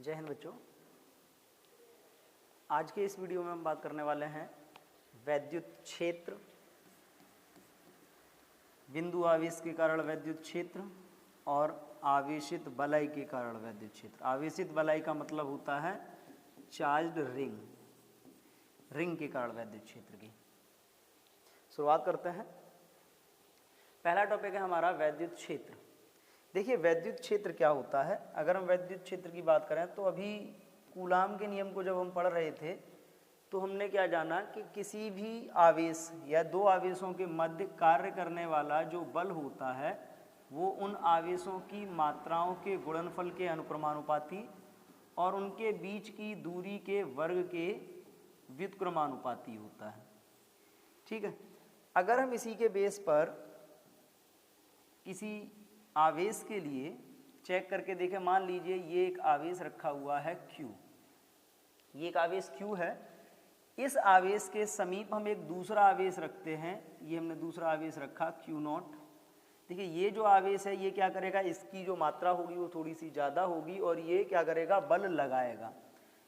जय हिंद बच्चों। आज के इस वीडियो में हम बात करने वाले हैं वैद्युत क्षेत्र, बिंदु आवेश के कारण वैद्युत क्षेत्र और आवेशित बलय के कारण वैद्युत क्षेत्र। आवेशित बलय का मतलब होता है चार्ज्ड रिंग के कारण वैद्युत क्षेत्र की। शुरुआत करते हैं। पहला टॉपिक है हमारा वैद्युत क्षेत्र। देखिए वैद्युत क्षेत्र क्या होता है। अगर हम वैद्युत क्षेत्र की बात करें तो अभी कूलाम के नियम को जब हम पढ़ रहे थे तो हमने क्या जाना कि किसी भी आवेश या दो आवेशों के मध्य कार्य करने वाला जो बल होता है वो उन आवेशों की मात्राओं के गुणनफल के अनुक्रमानुपाती और उनके बीच की दूरी के वर्ग के व्युत्क्रमानुपाती होता है। ठीक है। अगर हम इसी के बेस पर किसी आवेश के लिए चेक करके देखें, मान लीजिए ये एक आवेश रखा हुआ है Q, ये एक आवेश Q है। इस आवेश के समीप हम एक दूसरा आवेश रखते हैं, ये हमने दूसरा आवेश रखा Q0। देखिए ये जो आवेश है ये क्या करेगा, इसकी जो मात्रा होगी वो थोड़ी सी ज़्यादा होगी और ये क्या करेगा, बल लगाएगा।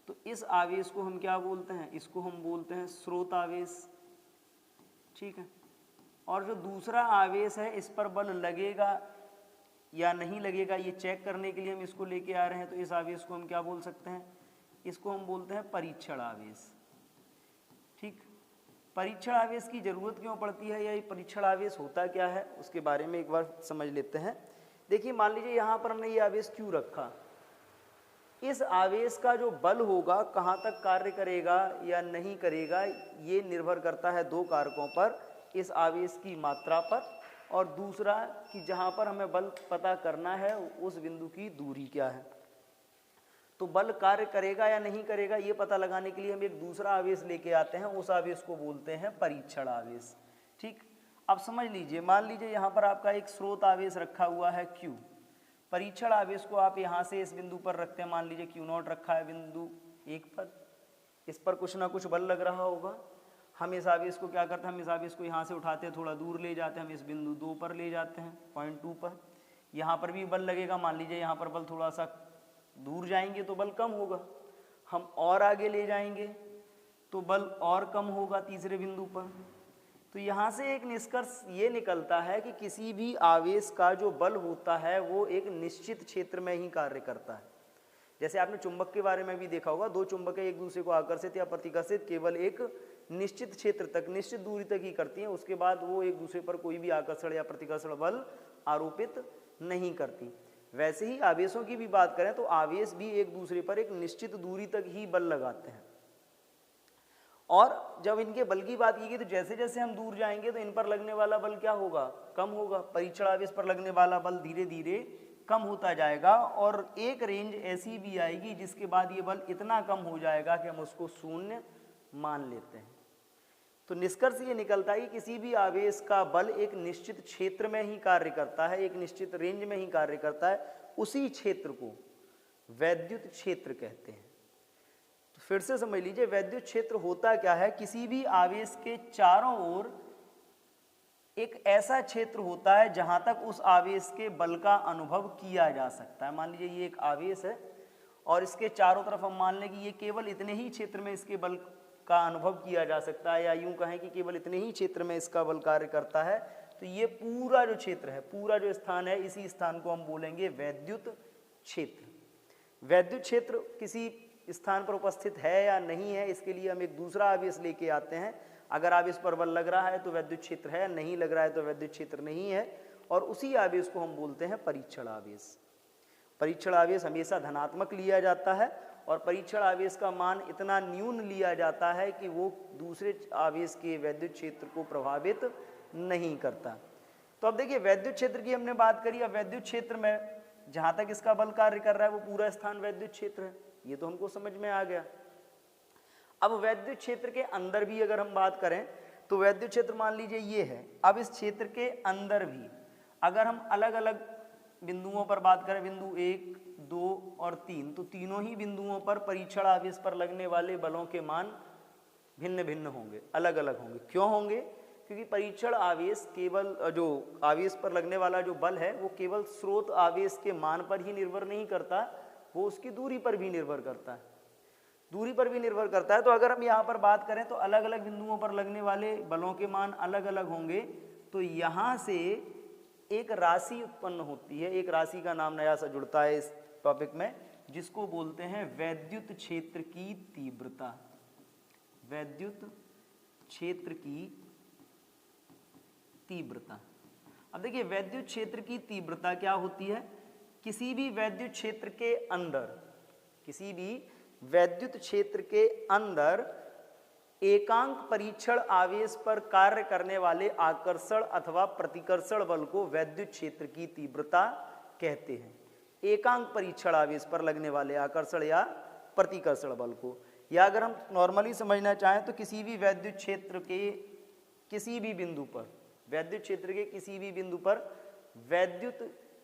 तो इस आवेश को हम क्या बोलते हैं, इसको हम बोलते हैं स्रोत आवेश। ठीक है। और जो दूसरा आवेश है इस पर बल लगेगा या नहीं लगेगा ये चेक करने के लिए हम इसको लेके आ रहे हैं। तो इस आवेश को हम क्या बोल सकते हैं, इसको हम बोलते हैं परीक्षण आवेश। ठीक। परीक्षण आवेश की जरूरत क्यों पड़ती है या ये परीक्षण आवेश होता क्या है उसके बारे में एक बार समझ लेते हैं। देखिए मान लीजिए यहाँ पर हमने ये आवेश क्यों रखा, इस आवेश का जो बल होगा कहाँ तक कार्य करेगा या नहीं करेगा ये निर्भर करता है दो कारकों पर, इस आवेश की मात्रा पर और दूसरा कि जहाँ पर हमें बल पता करना है उस बिंदु की दूरी क्या है। तो बल कार्य करेगा या नहीं करेगा ये पता लगाने के लिए हम एक दूसरा आवेश लेके आते हैं, उस आवेश को बोलते हैं परीक्षण आवेश। ठीक। अब समझ लीजिए, मान लीजिए यहाँ पर आपका एक स्रोत आवेश रखा हुआ है Q। परीक्षण आवेश को आप यहाँ से इस बिंदु पर रखते हैं, मान लीजिए Q0 रखा है बिंदु 1 पर, इस पर कुछ ना कुछ बल लग रहा होगा। हम इस आवेश को क्या करते हैं, हम इस आवेश को यहाँ से उठाते हैं, थोड़ा दूर ले जाते हैं, हम इस बिंदु 2 पर ले जाते हैं, पॉइंट 2 पर। यहाँ पर भी बल लगेगा, मान लीजिए यहाँ पर बल थोड़ा सा दूर जाएंगे तो बल कम होगा, हम और आगे ले जाएंगे तो बल और कम होगा तीसरे बिंदु पर। तो यहाँ से एक निष्कर्ष ये निकलता है कि किसी भी आवेश का जो बल होता है वो एक निश्चित क्षेत्र में ही कार्य करता है। जैसे आपने चुंबक के बारे में भी देखा होगा, दो चुंबकें एक दूसरे को आकर्षित या प्रतिकर्षित केवल एक निश्चित क्षेत्र तक, निश्चित दूरी तक ही करती हैं, उसके बाद वो एक दूसरे पर कोई भी आकर्षण या प्रतिकर्षण बल आरोपित नहीं करती। वैसे ही आवेशों की भी बात करें तो आवेश भी एक दूसरे पर एक निश्चित दूरी तक ही बल लगाते हैं। और जब इनके बल की बात की गई तो जैसे जैसे हम दूर जाएंगे तो इन पर लगने वाला बल क्या होगा, कम होगा। परीक्षण आवेश पर लगने वाला बल धीरे धीरे कम होता जाएगा और एक रेंज ऐसी भी आएगी जिसके बाद ये बल इतना कम हो जाएगा कि हम उसको शून्य मान लेते हैं। तो निष्कर्ष ये निकलता है कि किसी भी आवेश का बल एक निश्चित क्षेत्र में ही कार्य करता है, एक निश्चित रेंज में ही कार्य करता है, उसी क्षेत्र को वैद्युत क्षेत्र कहते हैं। तो फिर से समझ लीजिए वैद्युत क्षेत्र होता क्या है, किसी भी आवेश के चारों ओर एक ऐसा क्षेत्र होता है जहां तक उस आवेश के बल का अनुभव किया जा सकता है। मान लीजिए ये एक आवेश है और इसके चारों तरफ हम मान लें कि ये केवल इतने ही क्षेत्र में इसके बल का अनुभव किया जा सकता है, या यूं कहें कि केवल इतने ही क्षेत्र में इसका बल कार्य करता है। तो ये पूरा जो क्षेत्र है, पूरा जो स्थान है, इसी स्थान को हम बोलेंगे वैद्युत क्षेत्र। वैद्युत क्षेत्र किसी स्थान पर उपस्थित है या नहीं है इसके लिए हम एक दूसरा आवेश लेके आते हैं। अगर आवेश पर बल लग रहा है तो वैद्युत क्षेत्र है, नहीं लग रहा है तो वैद्युत क्षेत्र नहीं है, और उसी आवेश को हम बोलते हैं परीक्षण आवेश। परीक्षण आवेश हमेशा धनात्मक लिया जाता है और परीक्षण आवेश का मान इतना न्यून लिया जाता है कि वो दूसरे आवेश के वैद्युत क्षेत्र को प्रभावित नहीं करता। तो अब देखिए वैद्युत क्षेत्र की हमने बात करी। अब वैद्युत क्षेत्र में जहाँ तक इसका बल कार्य कर रहा है वो पूरा स्थान वैद्युत क्षेत्र है, ये तो हमको समझ में आ गया। अब वैद्युत क्षेत्र के अंदर भी अगर हम बात करें तो वैद्युत क्षेत्र मान लीजिए ये है। अब इस क्षेत्र के अंदर भी अगर हम अलग अलग बिंदुओं पर बात करें, बिंदु 1, 2 और 3, तो तीनों ही बिंदुओं पर परीक्षण आवेश पर लगने वाले बलों के मान भिन्न भिन्न होंगे, अलग अलग होंगे। क्यों होंगे? क्योंकि परीक्षण आवेश केवल जो आवेश पर लगने वाला जो बल है वो केवल स्रोत आवेश के मान पर ही निर्भर नहीं करता, वो उसकी दूरी पर भी निर्भर करता है, दूरी पर भी निर्भर करता है। तो अगर हम यहाँ पर बात करें तो अलग अलग बिंदुओं पर लगने वाले बलों के मान अलग अलग होंगे। तो यहाँ से एक राशि उत्पन्न होती है, एक राशि का नाम नया सा जुड़ता है इस टॉपिक में, जिसको बोलते हैं वैद्युत क्षेत्र की तीव्रता। वैद्युत क्षेत्र की तीव्रता। अब देखिए वैद्युत क्षेत्र की तीव्रता क्या होती है? किसी भी वैद्युत क्षेत्र के अंदर, किसी भी वैद्युत क्षेत्र के अंदर एकांक परीक्षण आवेश पर कार्य करने वाले आकर्षण अथवा प्रतिकर्षण बल को वैद्युत क्षेत्र की तीव्रता कहते हैं। एकांक परीक्षण आवेश पर लगने वाले आकर्षण या प्रतिकर्षण बल को, या अगर हम नॉर्मली समझना चाहें तो किसी भी वैद्युत क्षेत्र के किसी भी बिंदु पर, वैद्युत क्षेत्र के किसी भी बिंदु पर वैद्युत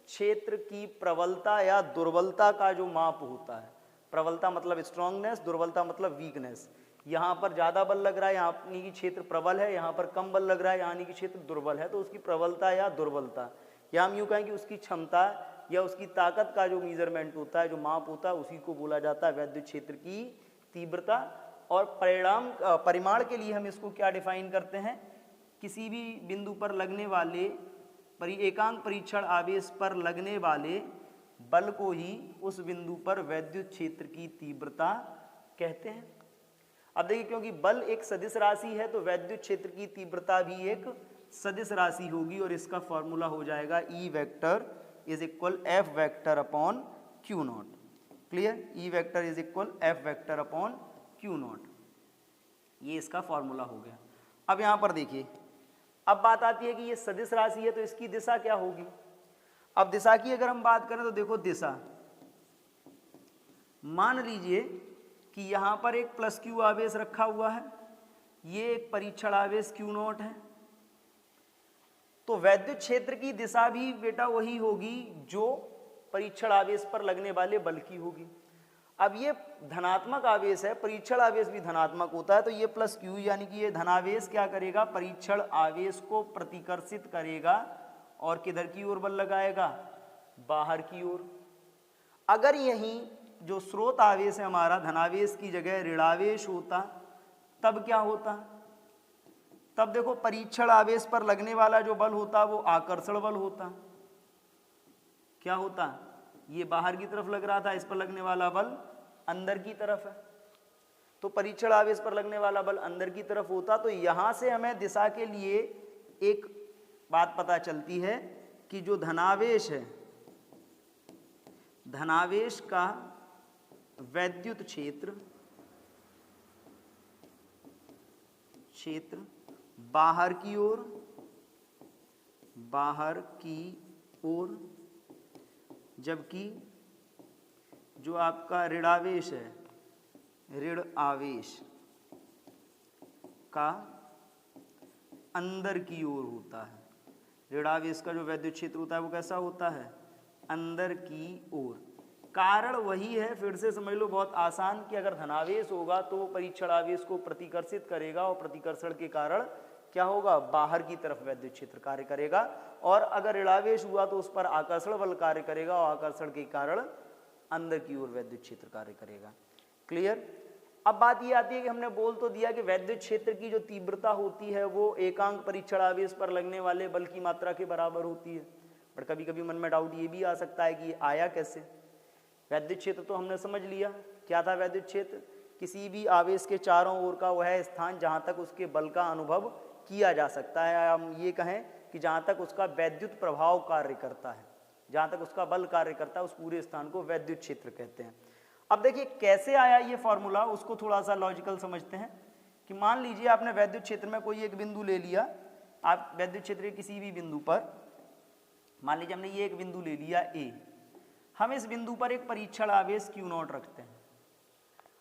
क्षेत्र की प्रबलता या दुर्बलता का जो माप होता है, प्रबलता मतलब स्ट्रांगनेस, दुर्बलता मतलब वीकनेस। यहाँ पर ज़्यादा बल लग रहा है, यानी कि क्षेत्र प्रबल है, यहाँ पर कम बल लग रहा है, यानी कि क्षेत्र दुर्बल है, तो उसकी प्रबलता या दुर्बलता, या हम यूँ कहें कि उसकी क्षमता या उसकी ताकत का जो मेजरमेंट होता है, जो माप होता है, उसी को बोला जाता है वैद्युत क्षेत्र की तीव्रता। और परिमाण के लिए हम इसको क्या डिफाइन करते हैं? किसी भी बिंदु पर लगने वाले एकांक परीक्षण आवेश पर लगने वाले बल को ही उस बिंदु पर वैद्युत क्षेत्र की तीव्रता कहते हैं। अब देखिए क्योंकि बल एक सदिश राशि है तो वैद्युत क्षेत्र की तीव्रता भी एक सदिश राशि होगी, और इसका फॉर्मूला हो जाएगा E vector is equal F vector upon Q not. Clear? E vector is equal F vector upon Q not, ये इसका फॉर्मूला हो गया। अब यहाँ पर देखिए, अब बात आती है कि ये सदिश राशि है तो इसकी दिशा क्या होगी। अब दिशा की अगर हम बात करें तो देखो दिशा, मान लीजिए कि यहाँ पर एक प्लस Q आवेश रखा हुआ है, ये एक परीक्षण आवेश Q नॉट है, तो वैद्युत क्षेत्र की दिशा भी बेटा वही होगी जो परीक्षण आवेश पर लगने वाले बल की होगी। अब ये धनात्मक आवेश है, परीक्षण आवेश भी धनात्मक होता है, तो ये प्लस Q यानी कि ये धनावेश क्या करेगा? परीक्षण आवेश को प्रतिकर्षित करेगा और किधर की ओर बल लगाएगा? बाहर की ओर। अगर यहीं जो स्रोत आवेश है हमारा धनावेश की जगह ऋणावेश होता, तब क्या होता? तब देखो परीक्षण आवेश पर लगने वाला जो बल होता वो आकर्षण बल होता। क्या होता? ये बाहर की तरफ लग रहा था, इस पर लगने वाला बल अंदर की तरफ है, तो परीक्षण आवेश पर लगने वाला बल अंदर की तरफ होता। तो यहां से हमें दिशा के लिए एक बात पता चलती है कि जो धनावेश है, धनावेश का वैद्युत क्षेत्र बाहर की ओर, जबकि जो आपका ऋणावेश है, ऋण आवेश का अंदर की ओर होता है। ऋणावेश का जो वैद्युत क्षेत्र होता है वो कैसा होता है? अंदर की ओर। कारण वही है, फिर से समझ लो, बहुत आसान, कि अगर धनावेश होगा तो वो परीक्षण आवेश को प्रतिकर्षित करेगा और प्रतिकर्षण के कारण क्या होगा? बाहर की तरफ वैद्युत क्षेत्र कार्य करेगा। और अगर ऋणावेश हुआ तो उस पर आकर्षण बल कार्य करेगा और आकर्षण के कारण अंदर की ओर वैद्युत क्षेत्र कार्य करेगा। क्लियर? अब बात ये आती है कि हमने बोल तो दिया कि वैद्युत क्षेत्र की जो तीव्रता होती है वो एकांक परीक्षण आवेश पर लगने वाले बल की मात्रा के बराबर होती है। पर कभी कभी मन में डाउट ये भी आ सकता है कि ये आया कैसे? वैद्युत क्षेत्र तो हमने समझ लिया, क्या था वैद्युत क्षेत्र? किसी भी आवेश के चारों ओर का वह स्थान जहाँ तक उसके बल का अनुभव किया जा सकता है, हम ये कहें कि जहाँ तक उसका वैद्युत प्रभाव कार्य करता है, जहाँ तक उसका बल कार्य करता है, उस पूरे स्थान को वैद्युत क्षेत्र कहते हैं। अब देखिए कैसे आया ये फॉर्मूला, उसको थोड़ा सा लॉजिकल समझते हैं। कि मान लीजिए आपने वैद्युत क्षेत्र में कोई एक बिंदु ले लिया, आप वैद्युत क्षेत्र के किसी भी बिंदु पर, मान लीजिए हमने ये एक बिंदु ले लिया ए, हम इस बिंदु पर एक परीक्षण आवेश Q नॉट रखते हैं।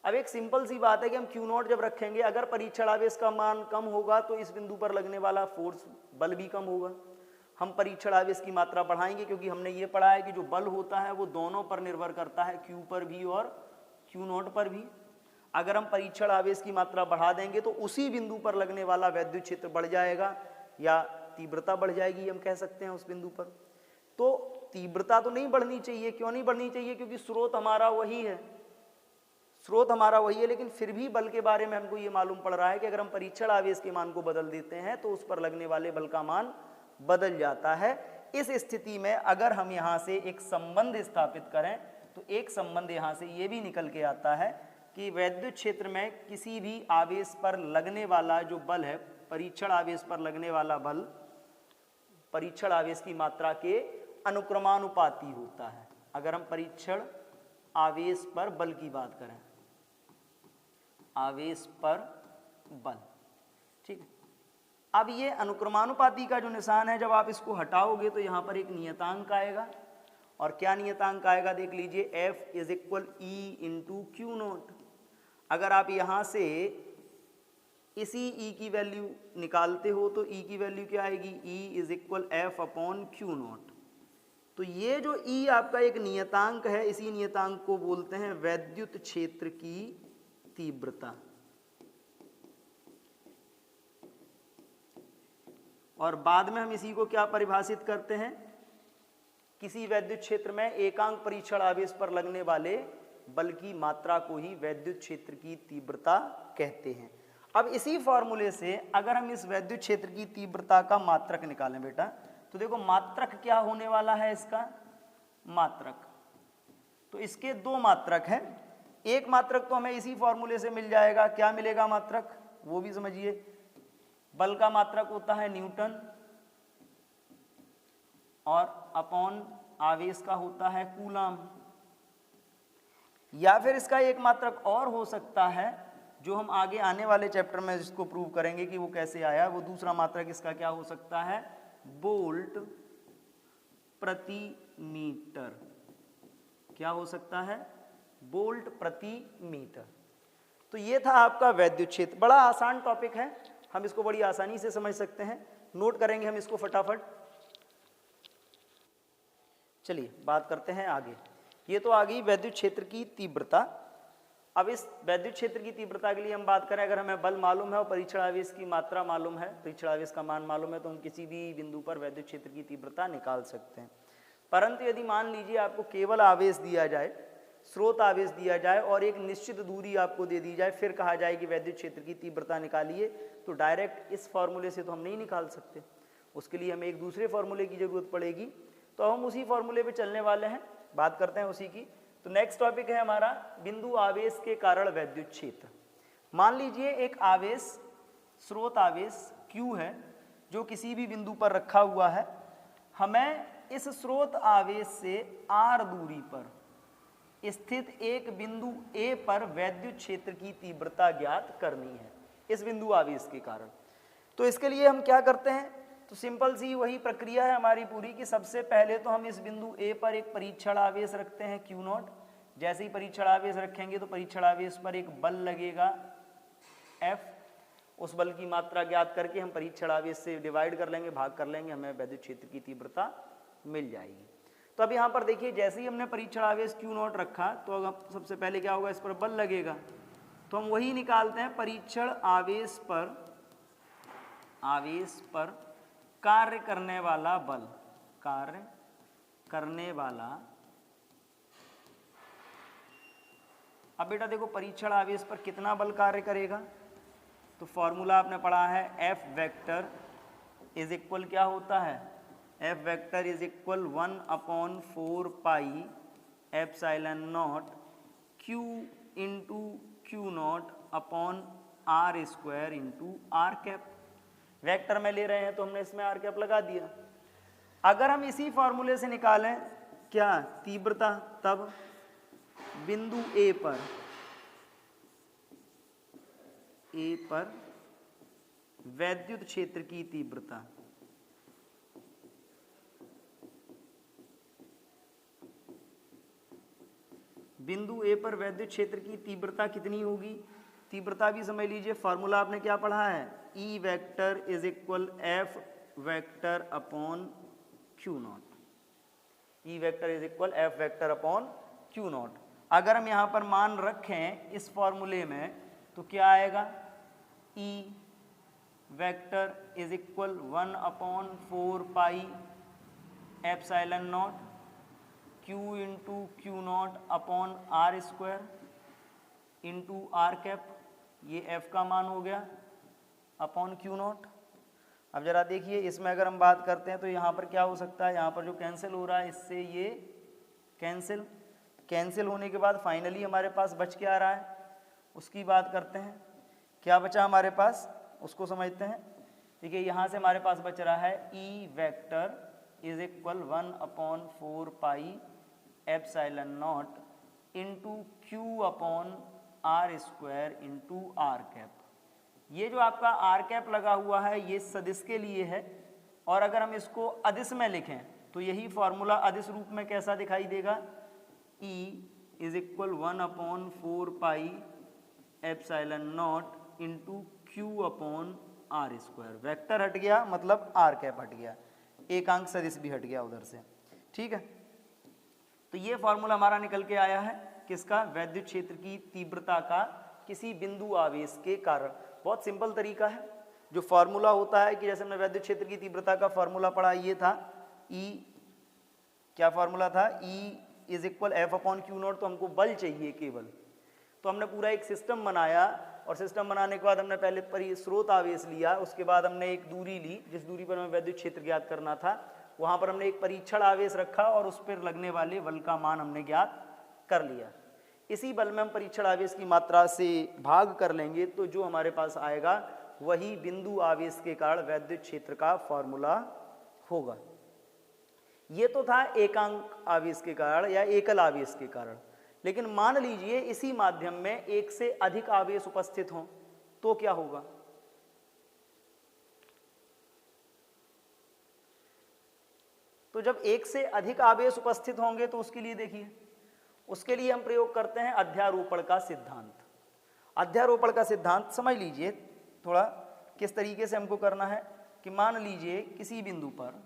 अब एक सिंपल सी बात है कि हम Q नॉट जब रखेंगे, अगर परीक्षण आवेश का मान कम होगा तो इस बिंदु पर लगने वाला फोर्स बल भी कम होगा। हम परीक्षण आवेश की मात्रा बढ़ाएंगे, क्योंकि हमने ये पढ़ा है कि जो बल होता है वो दोनों पर निर्भर करता है, Q पर भी और Q नॉट पर भी। अगर हम परीक्षण आवेश की मात्रा बढ़ा देंगे तो उसी बिंदु पर लगने वाला वैद्युत क्षेत्र बढ़ जाएगा या तीव्रता बढ़ जाएगी, हम कह सकते हैं उस बिंदु पर। तो तीव्रता तो नहीं बढ़नी चाहिए। क्यों नहीं बढ़नी चाहिए? क्योंकि स्रोत हमारा वही है, स्रोत हमारा वही है, लेकिन फिर भी बल के बारे में हमको ये मालूम पड़ रहा है कि अगर हम परीक्षण आवेश के मान को बदल देते हैं तो उस पर लगने वाले बल का मान बदल जाता है। इस स्थिति में अगर हम यहाँ से एक संबंध स्थापित करें तो एक संबंध यहाँ से ये भी निकल के आता है कि वैद्युत क्षेत्र में किसी भी आवेश पर लगने वाला जो बल है, परीक्षण आवेश पर लगने वाला बल परीक्षण आवेश की मात्रा के अनुक्रमानुपाती होता है। अगर हम परीक्षण आवेश पर बल की बात करें, आवेश पर बल, ठीक है। अब ये अनुक्रमानुपाती का जो निशान है, जब आप इसको हटाओगे तो यहाँ पर एक नियतांक आएगा। और क्या नियतांक आएगा देख लीजिए, F is equal E into Q note. अगर आप यहाँ से इसी E की वैल्यू निकालते हो तो E की वैल्यू क्या आएगी, E is equal F upon Q note. तो ये जो E आपका एक नियतांक है, इसी नियतांक को बोलते हैं वैद्युत क्षेत्र की तीव्रता। और बाद में हम इसी को क्या परिभाषित करते हैं, किसी वैद्युत क्षेत्र में एकांक परीक्षण आवेश पर लगने वाले बल की मात्रा को ही वैद्युत क्षेत्र की तीव्रता कहते हैं। अब इसी फॉर्मूले से अगर हम इस वैद्युत क्षेत्र की तीव्रता का मात्रक निकालें बेटा, तो देखो मात्रक क्या होने वाला है, इसका मात्रक, तो इसके दो मात्रक हैं। एक मात्रक तो हमें इसी फॉर्मूले से मिल जाएगा। क्या मिलेगा मात्रक, वो भी समझिए। बल का मात्रक होता है न्यूटन और अपॉन आवेश का होता है कूलम। या फिर इसका एक मात्रक और हो सकता है, जो हम आगे आने वाले चैप्टर में इसको प्रूव करेंगे कि वो कैसे आया। वो दूसरा मात्रक इसका क्या हो सकता है, वोल्ट प्रति मीटर। क्या हो सकता है, वोल्ट प्रति मीटर। तो ये था आपका वैद्युत क्षेत्र। बड़ा आसान टॉपिक है, हम इसको बड़ी आसानी से समझ सकते हैं। नोट करेंगे हम इसको फटाफट। चलिए बात करते हैं आगे। ये तो आ गई वैद्युत क्षेत्र की तीव्रता। अब इस वैद्युत क्षेत्र की तीव्रता के लिए हम बात करें, अगर हमें बल मालूम है और परीक्षण आवेश की मात्रा मालूम है, परीक्षण आवेश का मान मालूम है, तो हम किसी भी बिंदु पर वैद्युत क्षेत्र की तीव्रता निकाल सकते हैं। परंतु यदि मान लीजिए आपको केवल आवेश दिया जाए, स्रोत आवेश दिया जाए और एक निश्चित दूरी आपको दे दी जाए, फिर कहा जाए कि वैद्युत क्षेत्र की तीव्रता निकालिए, तो डायरेक्ट इस फॉर्मूले से तो हम नहीं निकाल सकते। उसके लिए हमें एक दूसरे फॉर्मूले की जरूरत पड़ेगी। तो हम उसी फॉर्मूले पे चलने वाले हैं, बात करते हैं उसी की। तो नेक्स्ट टॉपिक है हमारा बिंदु आवेश के कारण वैद्युत क्षेत्र। मान लीजिए एक आवेश, स्रोत आवेश Q है, जो किसी भी बिंदु पर रखा हुआ है। हमें इस स्रोत आवेश से r दूरी पर स्थित एक बिंदु A पर वैद्युत क्षेत्र की तीव्रता ज्ञात करनी है, इस बिंदु आवेश के कारण। तो इसके लिए हम क्या करते हैं, तो सिंपल सी वही प्रक्रिया है हमारी पूरी, कि सबसे पहले तो हम इस बिंदु A पर एक परीक्षण आवेश रखते हैं Q नॉट। जैसे ही परीक्षण आवेश रखेंगे तो परीक्षण आवेश पर एक बल लगेगा F। उस बल की मात्रा ज्ञात करके हम परीक्षण आवेश से डिवाइड कर लेंगे, भाग कर लेंगे, हमें वैद्युत क्षेत्र की तीव्रता मिल जाएगी। तो अब यहाँ पर देखिए, जैसे ही हमने परीक्षण आवेश Q नॉट रखा तो अब सबसे पहले क्या होगा, इस पर बल लगेगा। तो हम वही निकालते हैं, परीक्षण आवेश पर कार्य करने वाला बल, कार्य करने वाला। अब बेटा देखो, परीक्षण आवेश पर कितना बल कार्य करेगा, तो फॉर्मूला आपने पढ़ा है, F वेक्टर इज इक्वल क्या होता है, F vector is equal 1/4 pi epsilon naught Q into Q not upon R square into R cap. Vector में ले रहे हैं तो हमने इसमें R कैप लगा दिया। अगर हम इसी फॉर्मूले से निकालें क्या तीव्रता, तब बिंदु A पर वैद्युत क्षेत्र की तीव्रता, बिंदु A पर वैद्युत क्षेत्र की तीव्रता कितनी होगी, तीव्रता भी समझ लीजिए। फॉर्मूला आपने क्या पढ़ा है, E vector is equal F vector upon Q not. E vector is equal F vector upon Q not. अगर हम यहाँ पर मान रखें इस फॉर्मूले में तो क्या आएगा, E vector is equal 1/4 pi epsilon naught Q into Q naught upon R square into R cap, ये F का मान हो गया अपॉन क्यू नॉट। अब जरा देखिए इसमें अगर हम बात करते हैं तो यहाँ पर क्या हो सकता है, यहाँ पर जो कैंसिल हो रहा है इससे ये कैंसिल होने के बाद फाइनली हमारे पास बच के आ रहा है, उसकी बात करते हैं। क्या बचा हमारे पास उसको समझते हैं। देखिए यहाँ से हमारे पास बच रहा है E vector is equal 1/4 pi epsilon naught into Q upon R square into R cap. ये जो आपका आर कैप लगा हुआ है ये सदिश के लिए है, और अगर हम इसको अदिश में लिखें तो यही फॉर्मूला अदिश रूप में कैसा दिखाई देगा, E is equal 1/4 pi epsilon naught into Q upon R square. Vector हट गया मतलब आर कैप हट गया, एक अंक सदिश भी हट गया उधर से, ठीक है। तो ये फॉर्मूला हमारा निकल के आया है किसका, वैद्युत क्षेत्र की तीव्रता का किसी बिंदु आवेश के कारण। बहुत सिंपल तरीका है। जो फॉर्मूला होता है कि जैसे हमने वैद्युत क्षेत्र की तीव्रता का फॉर्मूला पढ़ा, ये था E, क्या फॉर्मूला था, E is equal F upon Q not. तो हमको बल चाहिए केवल, तो हमने पूरा एक सिस्टम बनाया, और सिस्टम बनाने के बाद हमने पहले स्रोत आवेश लिया, उसके बाद हमने एक दूरी ली जिस दूरी पर हमें वैद्युत क्षेत्र ज्ञात करना था, वहाँ पर हमने एक परीक्षण आवेश रखा और उस पर लगने वाले बल का मान हमने ज्ञात कर लिया। इसी बल में हम परीक्षण आवेश की मात्रा से भाग कर लेंगे तो जो हमारे पास आएगा वही बिंदु आवेश के कारण वैद्युत क्षेत्र का फॉर्मूला होगा। ये तो था एकांक आवेश के कारण या एकल आवेश के कारण, लेकिन मान लीजिए इसी माध्यम में एक से अधिक आवेश उपस्थित हों तो क्या होगा। तो जब एक से अधिक आवेश उपस्थित होंगे तो उसके लिए देखिए, उसके लिए हम प्रयोग करते हैं अध्यारोपण का सिद्धांत। अध्यारोपण का सिद्धांत समझ लीजिए थोड़ा किस तरीके से हमको करना है कि मान लीजिए किसी बिंदु पर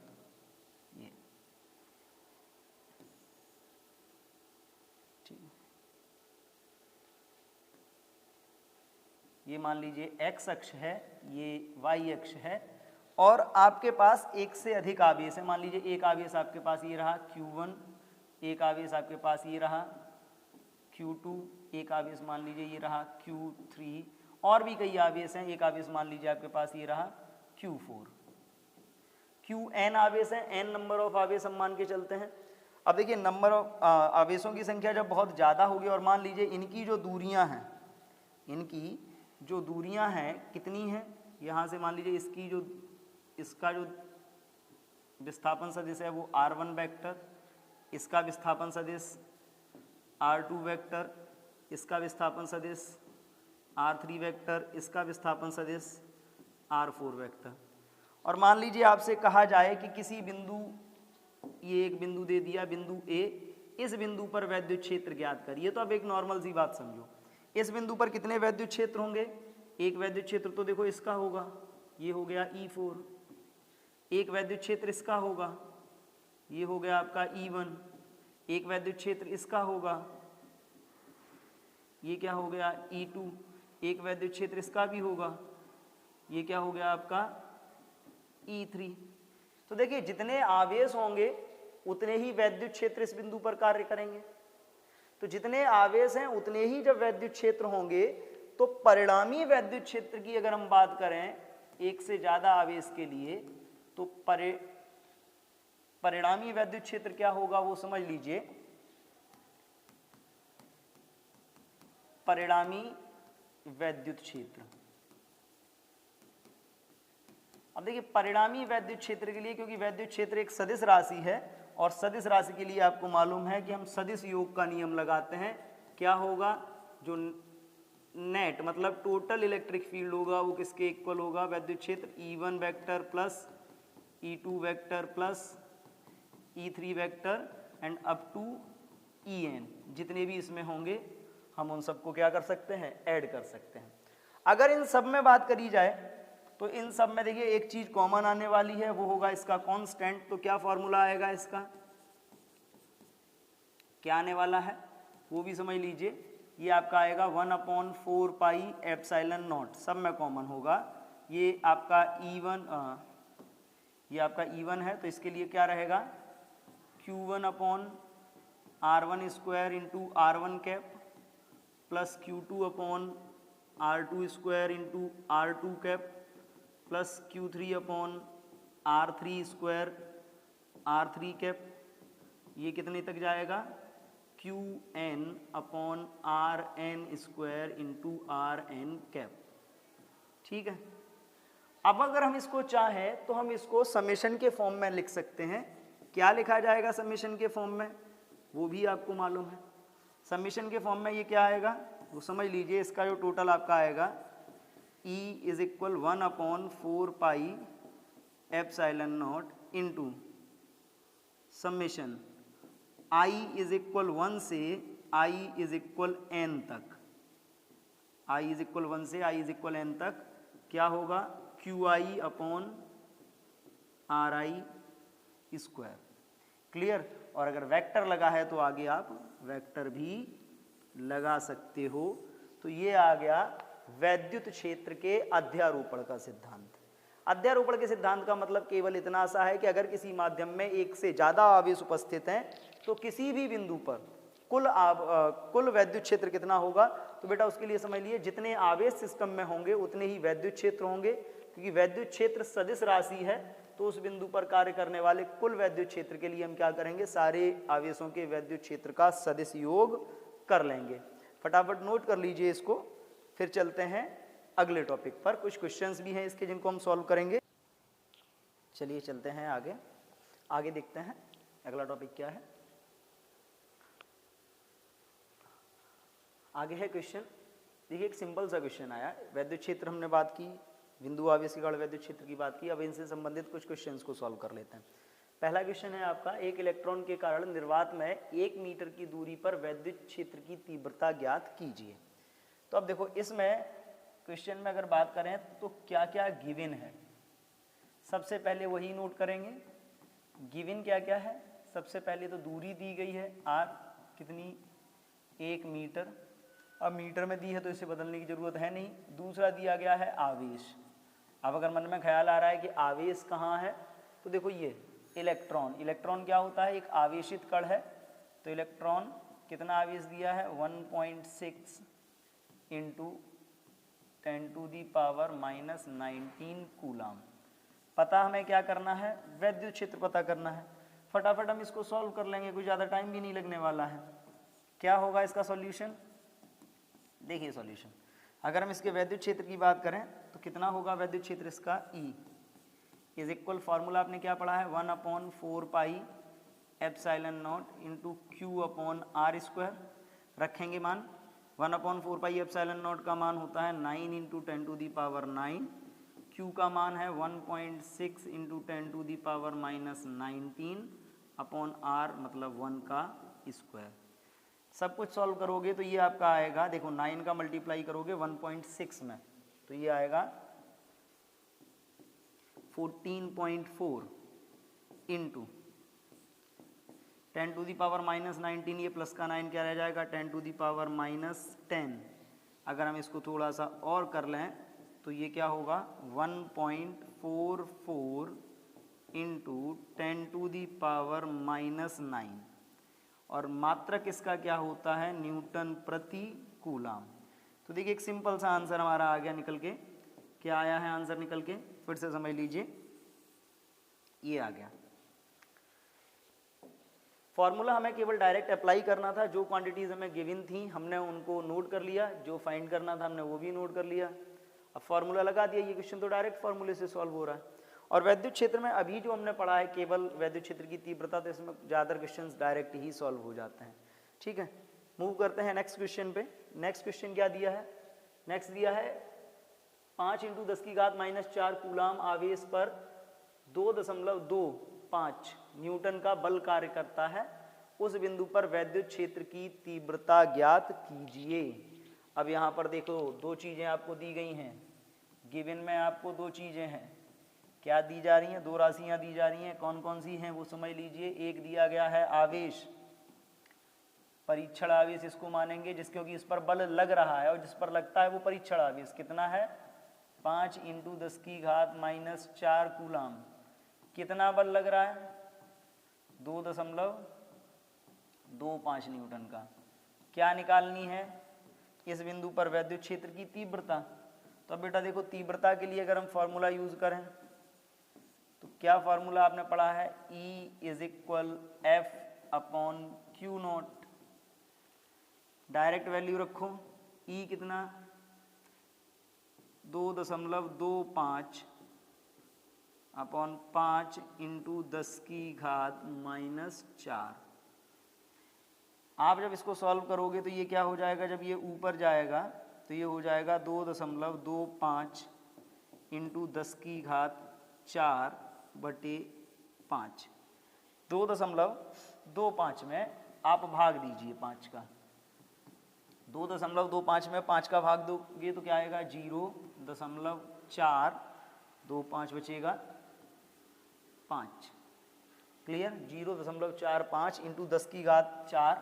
ये मान लीजिए x अक्ष है, ये y अक्ष है, और आपके पास एक से अधिक आवेश है। मान लीजिए एक आवेश आपके पास ये रहा Q1, एक आवेश आपके पास ये रहा Q2, एक आवेश मान लीजिए ये रहा Q3, और भी कई आवेश हैं। एक आवेश मान लीजिए आपके पास ये रहा Q4। Qn आवेश है, n नंबर ऑफ आवेश हम मान के चलते हैं। अब देखिए नंबर ऑफ आवेशों की संख्या जब बहुत ज़्यादा होगी और मान लीजिए इनकी जो दूरियां हैं, इनकी जो दूरियां हैं कितनी हैं, यहाँ से मान लीजिए इसका जो विस्थापन सदिश है वो r1 वेक्टर, इसका विस्थापन सदिश r2 वेक्टर, इसका विस्थापन सदिश r3 वेक्टर, इसका विस्थापन सदिश r4 वेक्टर। और मान लीजिए आपसे कहा जाए कि किसी बिंदु, ये एक बिंदु दे दिया बिंदु A, इस बिंदु पर वैद्युत क्षेत्र ज्ञात करिए। तो अब एक नॉर्मल सी बात समझो, इस बिंदु पर कितने वैद्युत क्षेत्र होंगे, एक वैद्युत क्षेत्र तो देखो इसका होगा, ये हो गया E4, एक वैद्युत क्षेत्र इसका होगा, ये हो गया आपका E1, एक वैद्युत क्षेत्र इसका होगा, ये क्या हो गया E2, एक वैद्युत क्षेत्र इसका भी होगा, ये क्या हो गया आपका E3। तो देखिए जितने आवेश होंगे उतने ही वैद्युत क्षेत्र इस बिंदु पर कार्य करेंगे। तो जितने आवेश हैं उतने ही जब वैद्युत क्षेत्र होंगे तो परिणामी वैद्युत क्षेत्र की अगर हम बात करें एक से ज्यादा आवेश के लिए, तो परिणामी वैद्युत क्षेत्र क्या होगा वो समझ लीजिए। परिणामी वैद्युत क्षेत्र, अब देखिए परिणामी वैद्युत क्षेत्र के लिए, क्योंकि वैद्युत क्षेत्र एक सदिश राशि है और सदिश राशि के लिए आपको मालूम है कि हम सदिश योग का नियम लगाते हैं। क्या होगा, जो नेट मतलब टोटल इलेक्ट्रिक फील्ड होगा वो किसके इक्वल होगा, वैद्युत क्षेत्र E1 vector plus E2 vector plus E3 vector and up to En, जितने भी इसमें होंगे हम उन सबको क्या कर सकते हैं, ऐड कर सकते हैं। अगर इन सब में बात करी जाए तो इन सब में देखिए एक चीज कॉमन आने वाली है, वो होगा इसका कांस्टेंट। तो क्या फॉर्मूला आएगा इसका, क्या आने वाला है वो भी समझ लीजिए। ये आपका आएगा 1/4 पाई एप्सिलॉन नॉट, सब में कॉमन होगा। ये आपका E1, ये आपका E1 है तो इसके लिए क्या रहेगा Q1 upon R1 square into R1 cap plus Q2 upon R2 square into R2 cap plus Q3 upon R3 square R3 cap, ये कितने तक जाएगा Qn upon Rn square into Rn cap. ठीक है, अब अगर हम इसको चाहें तो हम इसको समेशन के फॉर्म में लिख सकते हैं। क्या लिखा जाएगा समेशन के फॉर्म में, वो भी आपको मालूम है। समेशन के फॉर्म में ये क्या आएगा वो समझ लीजिए। इसका जो टोटल आपका आएगा E is equal 1 upon 4 pi epsilon naught into summation I is equal 1 से I इज इक्वल n तक, I इज इक्वल 1 से I इज इक्वल n तक क्या होगा QI upon RI square. Clear. और अगर वेक्टर लगा है तो आगे आप वेक्टर भी लगा सकते हो। तो ये आ गया वैद्युत क्षेत्र के अध्यारोपण का सिद्धांत। अध्यारोपण के सिद्धांत का मतलब केवल इतना सा है कि अगर किसी माध्यम में एक से ज़्यादा आवेश उपस्थित हैं तो किसी भी बिंदु पर कुल वैद्युत क्षेत्र कितना होगा, तो बेटा उसके लिए समझ लिए जितने आवेश सिस्टम में होंगे उतने ही वैद्युत क्षेत्र होंगे। क्योंकि वैद्युत क्षेत्र सदिश राशि है तो उस बिंदु पर कार्य करने वाले कुल वैद्युत क्षेत्र के लिए हम क्या करेंगे, सारे आवेशों के वैद्युत क्षेत्र का सदिश योग कर लेंगे। फटाफट नोट कर लीजिए इसको, फिर चलते हैं अगले टॉपिक पर। कुछ क्वेश्चंस भी हैं इसके जिनको हम सॉल्व करेंगे। चलिए चलते हैं आगे, आगे देखते हैं अगला टॉपिक क्या है। आगे है क्वेश्चन, देखिए एक सिंपल सा क्वेश्चन आया। वैद्युत क्षेत्र हमने बात की, बिंदु आवेश के कारण वैद्युत क्षेत्र की बात की। अब इनसे संबंधित कुछ क्वेश्चंस को सॉल्व कर लेते हैं। पहला क्वेश्चन है आपका, एक इलेक्ट्रॉन के कारण निर्वात में 1 मीटर की दूरी पर वैद्युत क्षेत्र की तीव्रता ज्ञात कीजिए। तो अब देखो इसमें क्वेश्चन में अगर बात करें तो क्या क्या गिवन है, सबसे पहले वही नोट करेंगे। गिवन क्या क्या है, सबसे पहले तो दूरी दी गई है r कितनी 1 मीटर। अब मीटर में दी है तो इसे बदलने की जरूरत है नहीं। दूसरा दिया गया है आवेश। अब अगर मन में ख्याल आ रहा है कि आवेश कहाँ है, तो देखो ये इलेक्ट्रॉन, इलेक्ट्रॉन क्या होता है, एक आवेशित कण है। तो इलेक्ट्रॉन कितना आवेश दिया है 1.6 इंटू 10⁻⁻⁻19 कूलाम। पता हमें क्या करना है, वैद्युत क्षेत्र पता करना है। फटाफट हम इसको सॉल्व कर लेंगे, कोई ज़्यादा टाइम भी नहीं लगने वाला है। क्या होगा इसका सॉल्यूशन, देखिए सॉल्यूशन। अगर हम इसके वैद्युत क्षेत्र की बात करें तो कितना होगा वैद्युत क्षेत्र इसका, E इज इक्वल, फार्मूला आपने क्या पढ़ा है 1/4 pi epsilon naught into Q upon R square. रखेंगे मान 1/4 पाई एप्सिलॉन नॉट का मान होता है 9 इंटू 10⁹। Q का मान है 1.6 इंटू 10⁻⁻19 अपॉन R मतलब 1 का स्क्वायर। सब कुछ सॉल्व करोगे तो ये आपका आएगा, देखो 9 का मल्टीप्लाई करोगे 1.6 में तो ये आएगा 14.4 इंटू 10⁻⁻19। ये प्लस का 9 क्या रह जाएगा 10⁻⁻10। अगर हम इसको थोड़ा सा और कर लें तो ये क्या होगा 1.44 इंटू 10⁻⁻9। और मात्रक इसका क्या होता है न्यूटन प्रति कूलाम। तो देखिए एक सिंपल सा आंसर हमारा आ गया निकल के। क्या आया है आंसर निकल के, फिर से समझ लीजिए, ये आ गया। फॉर्मूला हमें केवल डायरेक्ट अप्लाई करना था। जो क्वांटिटीज हमें गिवन थी हमने उनको नोट कर लिया, जो फाइंड करना था हमने वो भी नोट कर लिया। अब फॉर्मूला लगा दिया, ये क्वेश्चन तो डायरेक्ट फॉर्मूले से सॉल्व हो रहा है। और वैद्युत क्षेत्र में अभी जो हमने पढ़ा है केवल वैद्युत क्षेत्र की तीव्रता, तो इसमें ज़्यादातर क्वेश्चंस डायरेक्ट ही सॉल्व हो जाते हैं। ठीक है, मूव करते हैं नेक्स्ट क्वेश्चन पे। नेक्स्ट क्वेश्चन क्या दिया है, नेक्स्ट दिया है 5 × 10⁻⁻4 कूलाम आवेश पर 2.25 न्यूटन का बल कार्य करता है। उस बिंदु पर वैद्युत क्षेत्र की तीव्रता ज्ञात कीजिए। अब यहाँ पर देखो दो चीज़ें आपको दी गई हैं, गिवन में आपको दो चीज़ें हैं। क्या दी जा रही हैं, दो राशियाँ दी जा रही हैं। कौन कौन सी हैं वो समझ लीजिए। एक दिया गया है आवेश, परीक्षण आवेश इसको मानेंगे जिस क्योंकि इस पर बल लग रहा है और जिस पर लगता है वो परीक्षण आवेश कितना है 5 × 10⁻⁻4 कूलाम। कितना बल लग रहा है 2.25 2.5 न्यूटन का। क्या निकालनी है? इस बिंदु पर वैद्युत क्षेत्र की तीव्रता। तो अब बेटा देखो, तीव्रता के लिए अगर हम फॉर्मूला यूज करें तो क्या फॉर्मूला आपने पढ़ा है? E is equal F/Q0। Direct value रखो, E कितना? 2.25 अपॉन 5 इंटू 10⁻⁻⁴। आप जब इसको सॉल्व करोगे तो ये क्या हो जाएगा? जब ये ऊपर जाएगा तो ये हो जाएगा 2.25 इंटू 10⁻⁴/5। 2.25 में आप भाग दीजिए 5 का। 2.25 में 5 का भाग दोगे तो क्या आएगा? 0.4, 25 बचेगा 5। क्लियर? 0.45 इंटू 10⁻⁴।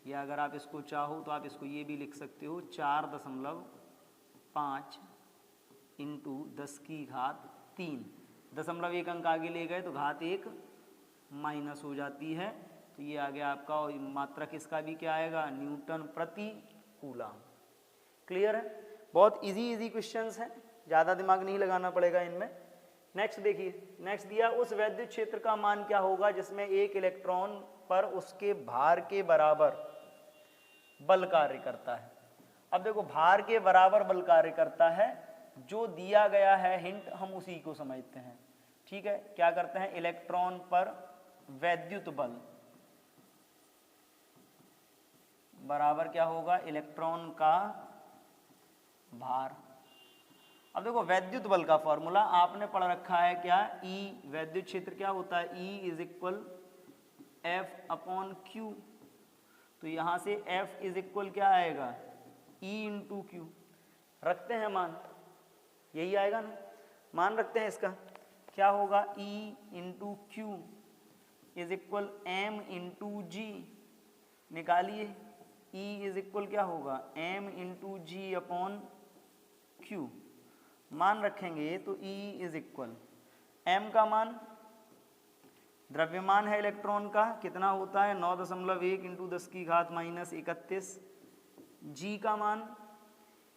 या अगर आप इसको चाहो तो आप इसको ये भी लिख सकते हो, 4.5 इंटू 10⁻3। 1 अंक आगे ले गए तो घात 1 माइनस हो जाती है, तो ये आ गया आपका। और मात्रक इसका भी क्या आएगा? न्यूटन प्रति कूलम। क्लियर है? बहुत इजी क्वेश्चंस हैं, ज़्यादा दिमाग नहीं लगाना पड़ेगा इनमें। नेक्स्ट देखिए, नेक्स्ट दिया, उस वैद्युत क्षेत्र का मान क्या होगा जिसमें एक इलेक्ट्रॉन पर उसके भार के बराबर बल कार्य करता है। अब देखो, भार के बराबर बल कार्य करता है, जो दिया गया है हिंट हम उसी को समझते हैं। ठीक है, क्या करते हैं? इलेक्ट्रॉन पर वैद्युत बल बराबर क्या होगा? इलेक्ट्रॉन का भार। अब देखो, वैद्युत बल का फॉर्मूला आपने पढ़ रखा है क्या? E, वैद्युत क्षेत्र क्या होता है? E is equal F/Q। तो यहां से F इज इक्वल क्या आएगा? E into Q. रखते हैं मान, यही आएगा ना? मान रखते हैं इसका, क्या होगा? E into q is equal M into g. निकालिए, E इज इक्वल क्या होगा? M into g upon q. मान रखेंगे तो E इज इक्वल, M का मान द्रव्यमान है इलेक्ट्रॉन का, कितना होता है? 9.1 इंटू 10⁻⁻31। जी का मान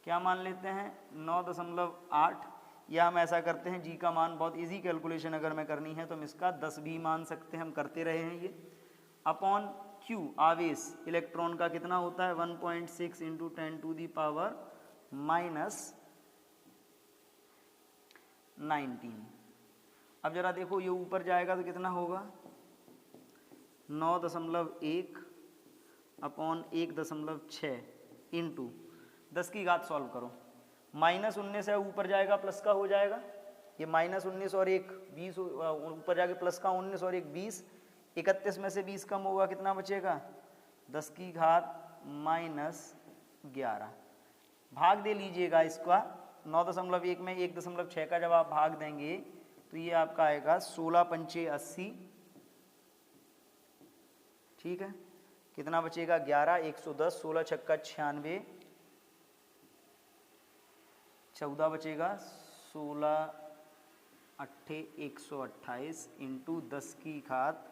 क्या मान लेते हैं? 9.8। या हम ऐसा करते हैं, जी का मान बहुत इजी कैलकुलेशन अगर मैं करनी है तो हम इसका 10 भी मान सकते हैं, हम करते रहे हैं ये। अपॉन क्यू, आवेश इलेक्ट्रॉन का कितना होता है? 1.6 इंटू 10⁻⁻19। अब जरा देखो, ये ऊपर जाएगा तो कितना होगा? 9.1 अपॉन 1.6 इंटू 10 की घात सॉल्व करो, -19 है, ऊपर जाएगा प्लस का हो जाएगा। ये -19 और 1 20, ऊपर जाके प्लस का 19 और 1 20। 31 में से 20 कम होगा, कितना बचेगा? 10 की घात -11। भाग दे लीजिएगा इसका। 9.1 में 1.6 का जब आप भाग देंगे तो ये आपका आएगा 16×5 = 80। ठीक है, कितना बचेगा? 11, 110, 16 छक्का 96, 14 बचेगा, 16 अट्ठे 128 इंटू 10 की घात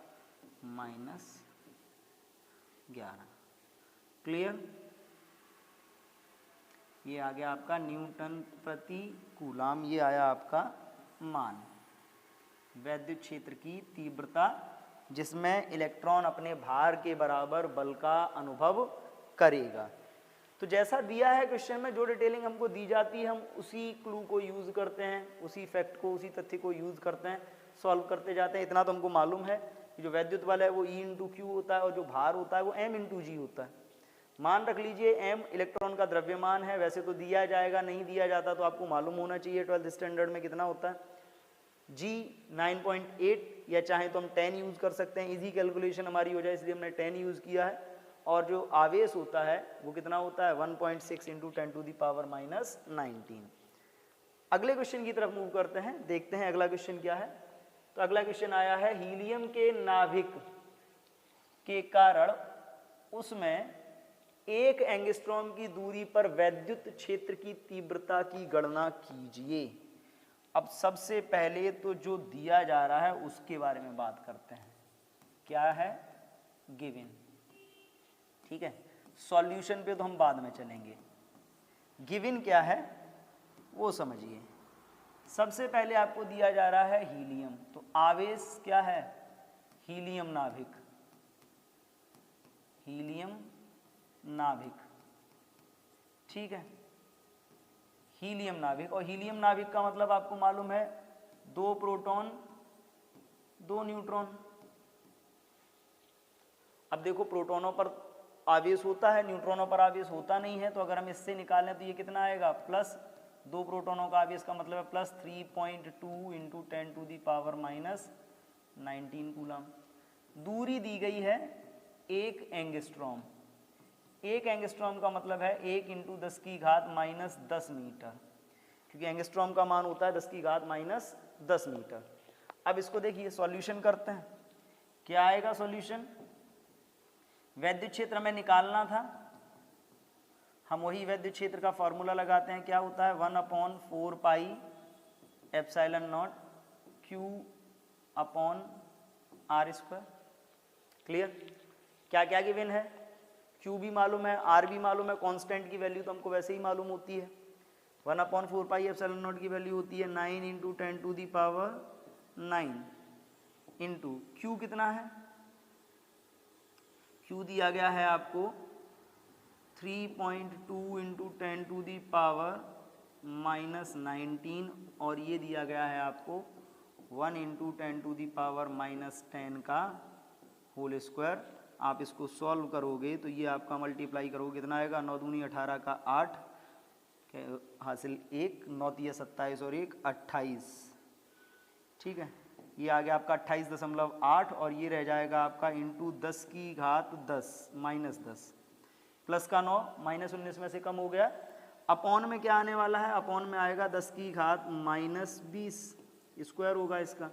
-11। क्लियर? ये आ गया आपका न्यूटन प्रति कूलम। ये आया आपका मान, वैद्युत क्षेत्र की तीव्रता जिसमें इलेक्ट्रॉन अपने भार के बराबर बल का अनुभव करेगा। तो जैसा दिया है क्वेश्चन में, जो डिटेलिंग हमको दी जाती है हम उसी क्लू को यूज़ करते हैं, उसी फैक्ट को, उसी तथ्य को यूज़ करते हैं, सॉल्व करते जाते हैं। इतना तो हमको मालूम है कि जो वैद्युत बल है वो E इंटू क्यू होता है और जो भार होता है वो M इंटू जी होता है। मान रख लीजिए M इलेक्ट्रॉन का द्रव्यमान है, वैसे तो दिया जाएगा, नहीं दिया जाता तो आपको मालूम होना चाहिए 12th स्टैंडर्ड में कितना होता है। G 9.8 या चाहे तो हम 10 यूज़ कर सकते हैं, इजी कैलकुलेशन हमारी हो जाए, इसलिए हमने 10 यूज़ किया है। और जो आवेश होता है वो कितना होता है? 1.6 इंटू 10⁻⁻19। अगले क्वेश्चन की तरफ मूव करते हैं, देखते हैं अगला क्वेश्चन क्या है। तो अगला क्वेश्चन आया है, हीलियम के नाभिक के कारण उसमें 1 एंगस्ट्रॉम की दूरी पर वैद्युत क्षेत्र की तीव्रता की गणना कीजिए। अब सबसे पहले तो जो दिया जा रहा है उसके बारे में बात करते हैं। क्या है, गिवन। ठीक है, सॉल्यूशन पे तो हम बाद में चलेंगे, गिवन क्या है वो समझिए। सबसे पहले आपको दिया जा रहा है हीलियम, तो आवेश क्या है, हीलियम नाभिक, हीलियम नाभिक। ठीक है, हीलियम नाभिक, और हीलियम नाभिक का मतलब आपको मालूम है 2 प्रोटॉन 2 न्यूट्रॉन। अब देखो प्रोटॉनों पर आवेश होता है, न्यूट्रॉनों पर आवेश होता नहीं है, तो अगर हम इससे निकालें तो ये कितना आएगा, प्लस 2 प्रोटॉनों का आवेश का मतलब है plus 3.2 into 10 to the power minus 19 coulomb. दूरी दी गई है 1 एंगस्ट्रॉम, 1 एंगस्ट्रॉम का मतलब है 1 इंटू 10 की घात माइनस 10 मीटर, क्योंकि एंगस्ट्रॉम का मान होता है 10 की घात माइनस 10 मीटर। अब इसको देखिए सॉल्यूशन करते हैं, क्या आएगा सॉल्यूशन, वैद्युत क्षेत्र में निकालना था, हम वही वैद्युत क्षेत्र का फॉर्मूला लगाते हैं, क्या होता है 1/4 pi epsilon naught Q upon R square. Clear, क्या क्या गिवन है, Q भी मालूम है, R भी मालूम है, कांस्टेंट की वैल्यू तो हमको वैसे ही मालूम होती है, 1/4 पाई एप्सिलॉन नॉट की वैल्यू होती है 9 into 10 to the power 9 into Q कितना है, Q दिया गया है आपको 3.2 into 10 to the power minus 19, और ये दिया गया है आपको 1 into 10 to the power minus 10 का होल स्क्वायर। आप इसको सॉल्व करोगे तो ये आपका मल्टीप्लाई करोगे कितना आएगा, 9 दूनी 18 का 8 हासिल 1, 9 तिया 27 और 1 28। ठीक है, ये आ गया आपका 28.8, और ये रह जाएगा आपका इंटू 10 की घात 10 माइनस 10, प्लस का 9 माइनस 19 में से कम हो गया, अपॉन में क्या आने वाला है, अपॉन में आएगा 10 की घात माइनस 20, स्क्वायर होगा इसका,